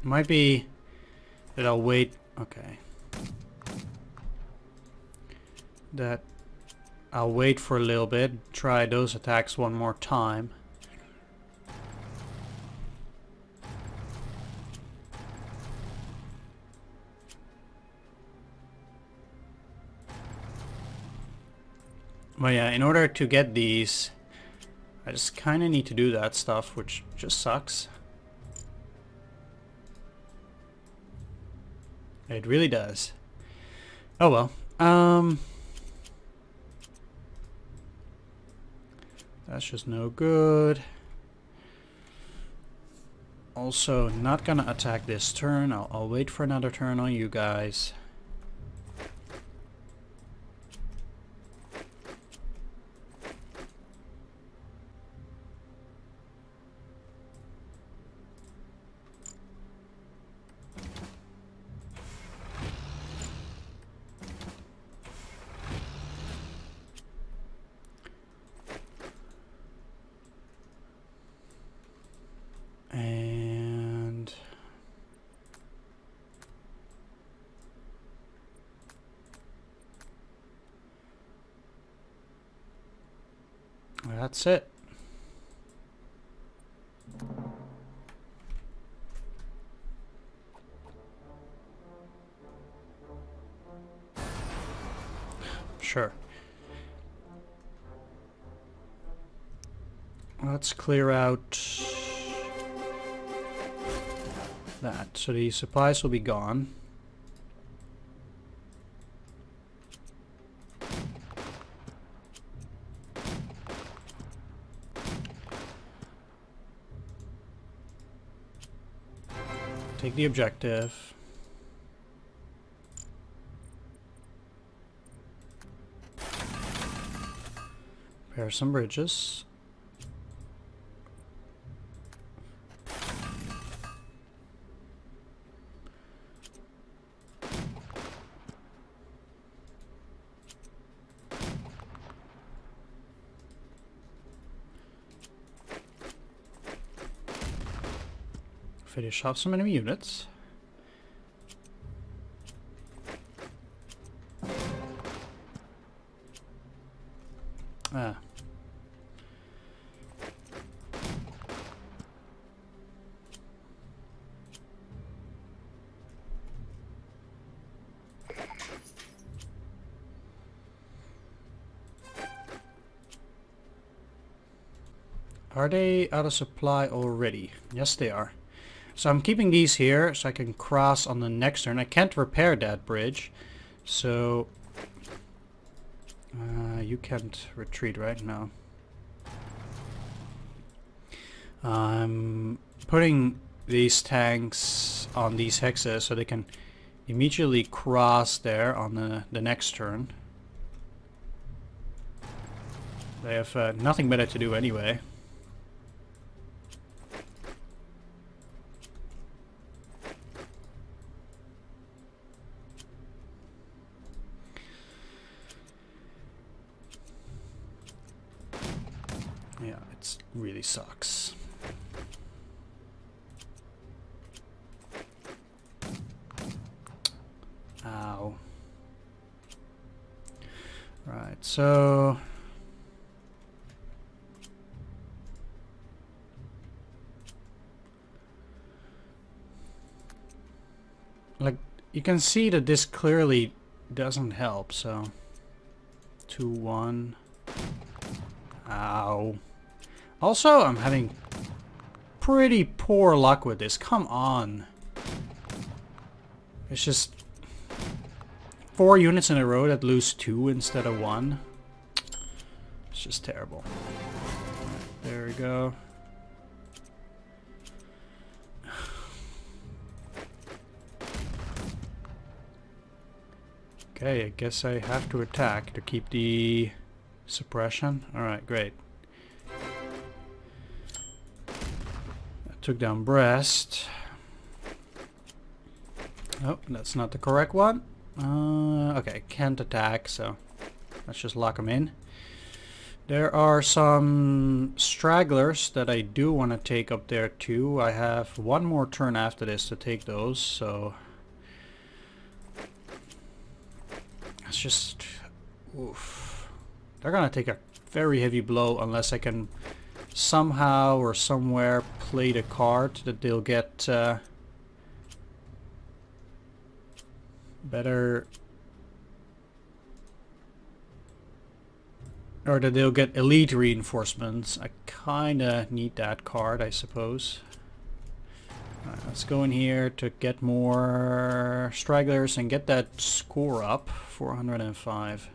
Might be that I'll wait. Okay. That I'll wait for a little bit, try those attacks one more time. But yeah, in order to get these, I just kind of need to do that stuff, which just sucks. It really does. Oh well. That's just no good. Also, not gonna attack this turn. I'll wait for another turn on you guys. And that's it. Sure. Let's clear out that. So the supplies will be gone. Take the objective. Repair some bridges. Finish off some enemy units. Ah. Are they out of supply already? Yes, they are. So I'm keeping these here so I can cross on the next turn. I can't repair that bridge, so you can't retreat right now. I'm putting these tanks on these hexes so they can immediately cross there on the next turn. They have nothing better to do anyway. Yeah, it really sucks. Ow. Right, so... like, you can see that this clearly doesn't help, so... 2-1. Ow. Also, I'm having pretty poor luck with this. Come on. It's just 4 units in a row that lose 2 instead of 1. It's just terrible. There we go. Okay, I guess I have to attack to keep the suppression. Alright, great. I took down Brest. Oh, that's not the correct one. Okay, can't attack, so let's just lock them in. There are some stragglers that I do want to take up there too. I have one more turn after this to take those, so... it's just... oof. They're gonna take a very heavy blow unless I can somehow or somewhere play the card that they'll get better, or that they'll get elite reinforcements. I kinda need that card, I suppose. Alright, let's go in here to get more stragglers and get that score up. 405.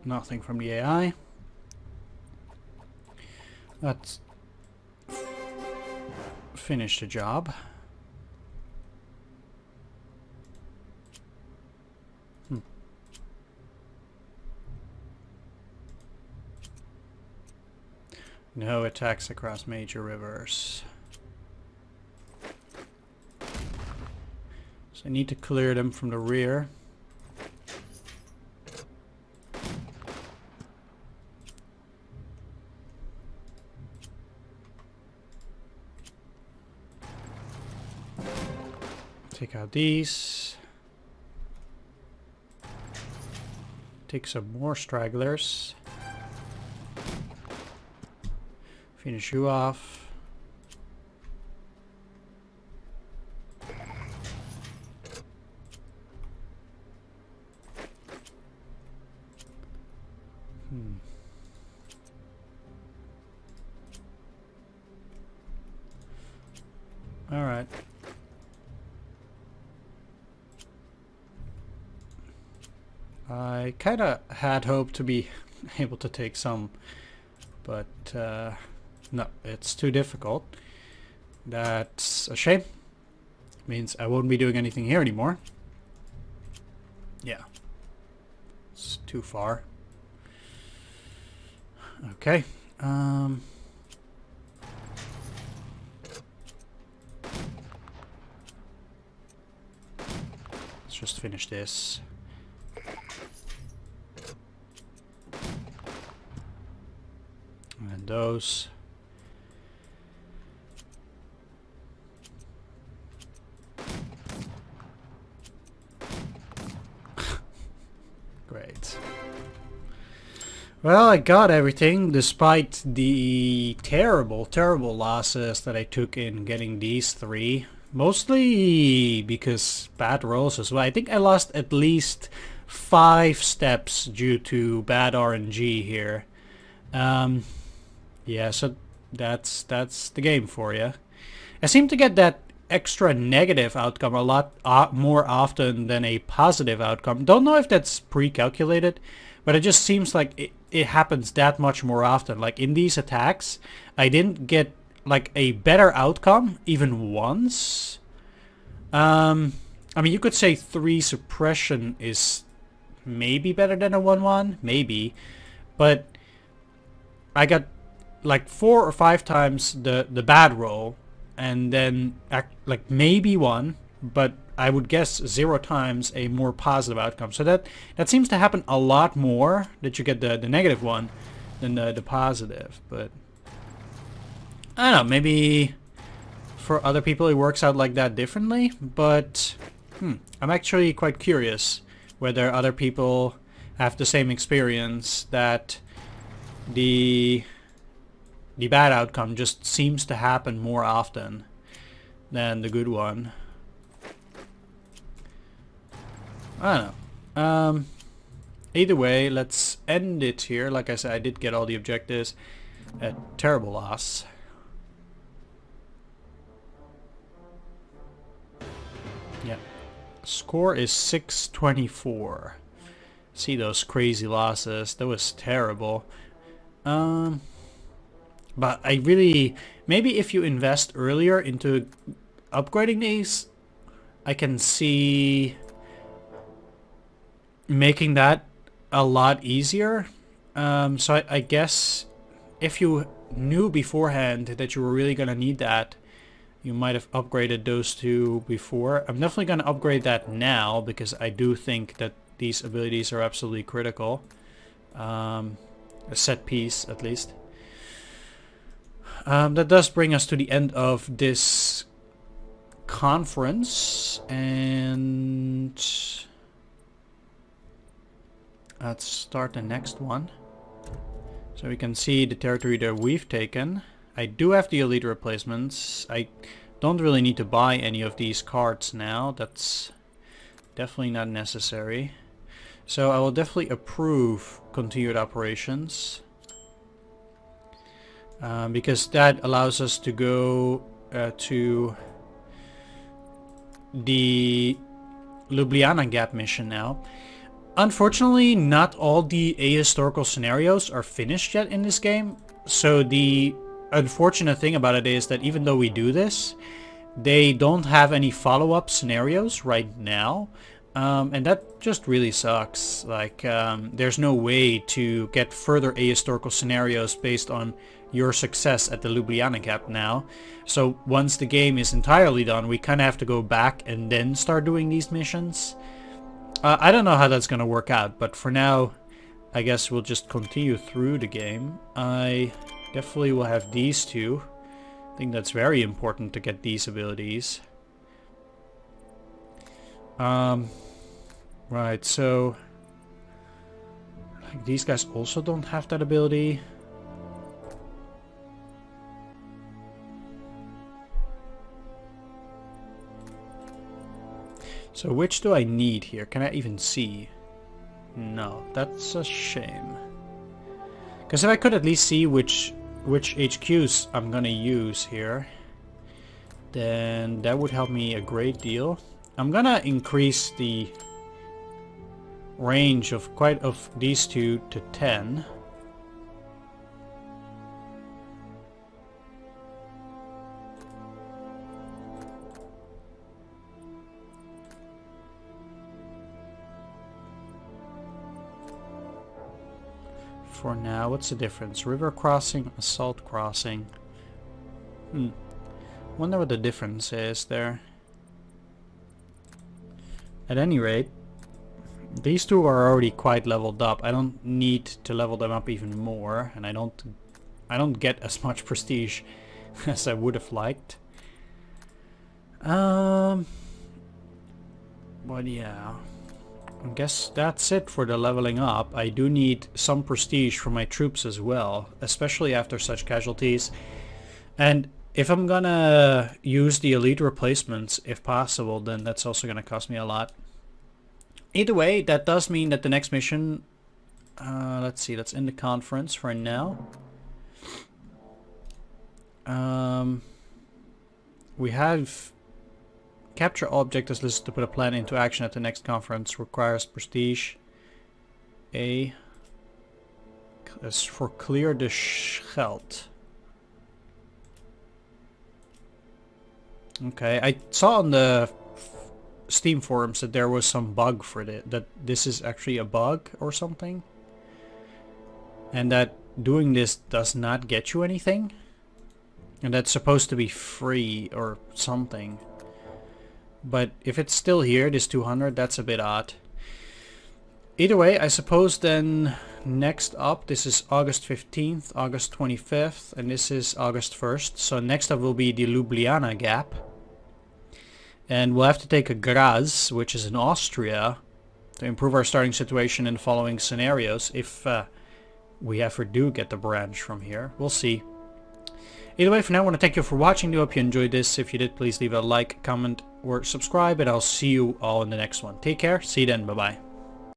Nothing from the AI. Let's finish the job. No attacks across major rivers. So I need to clear them from the rear. Take out these. Take some more stragglers. Finish you off. All right. I kind of had hoped to be able to take some, but no, it's too difficult. That's a shame. Means I won't be doing anything here anymore. Yeah. It's too far. Okay. Let's just finish this. And those. Great. Well, I got everything despite the terrible losses that I took in getting these 3. Mostly because bad rolls as well. I think I lost at least 5 steps due to bad RNG here. Yeah, so that's the game for you. I seem to get that extra negative outcome a lot more often than a positive outcome. Don't know if that's pre-calculated, but it just seems like it happens that much more often. Like in these attacks, I didn't get like a better outcome even once. I mean, you could say 3 suppression is maybe better than a 1-1, maybe, but I got like 4 or 5 times the bad roll, and then like maybe 1, but I would guess 0 times a more positive outcome. So that seems to happen a lot more, that you get the negative 1 than the positive. But I don't know, maybe for other people it works out like that differently, but I'm actually quite curious whether other people have the same experience, that the bad outcome just seems to happen more often than the good one. I don't know. Either way, let's end it here. Like I said, I did get all the objectives. A terrible loss. Yeah. Score is 624. See those crazy losses. That was terrible. But I really... Maybe if you invest earlier into upgrading these, I can see making that a lot easier. So I guess if you knew beforehand that you were really going to need that, you might have upgraded those 2 before. I'm definitely going to upgrade that now, because I do think that these abilities are absolutely critical. A set piece, at least. That does bring us to the end of this conference, and let's start the next one. So we can see the territory that we've taken. I do have the elite replacements. I don't really need to buy any of these cards now. That's definitely not necessary. So I will definitely approve continued operations. Because that allows us to go to the Ljubljana Gap mission now. Unfortunately, not all the ahistorical scenarios are finished yet in this game. So the unfortunate thing about it is that even though we do this, they don't have any follow-up scenarios right now. And that just really sucks. Like, there's no way to get further ahistorical scenarios based on your success at the Ljubljana Gap now. So once the game is entirely done, we kind of have to go back and then start doing these missions. I don't know how that's going to work out, but for now, I guess we'll just continue through the game. I definitely will have these 2. I think that's very important to get these abilities. Right, so like, these guys also don't have that ability. So which do I need here? Can I even see? No, that's a shame. Because if I could at least see which HQs I'm gonna use here, then that would help me a great deal. I'm gonna increase the range of these 2 to 10. For now, what's the difference? River crossing, assault crossing. Wonder what the difference is there. At any rate, these 2 are already quite leveled up. I don't need to level them up even more, and I don't get as much prestige as I would have liked. But yeah, I guess that's it for the leveling up. I do need some prestige for my troops as well, especially after such casualties. And If I'm gonna use the elite replacements, if possible, then that's also gonna cost me a lot. Either way, that does mean that the next mission... let's see, that's in the conference for now. We have... Capture object is listed to put a plan into action at the next conference. Requires prestige. A... As for clear the Scheldt. Okay, I saw on the Steam forums that there was some bug for it. That this is actually a bug or something. And that doing this does not get you anything. And that's supposed to be free or something. But if it's still here, this 200, that's a bit odd. Either way, I suppose then next up, this is August 15th, August 25th, and this is August 1st. So next up will be the Ljubljana Gap. And we'll have to take a Graz, which is in Austria, to improve our starting situation in the following scenarios. If we ever do get the branch from here, we'll see. Either way, for now, I want to thank you for watching. I hope you enjoyed this. If you did, please leave a like, comment, or subscribe, and I'll see you all in the next one. Take care. See you then. Bye-bye.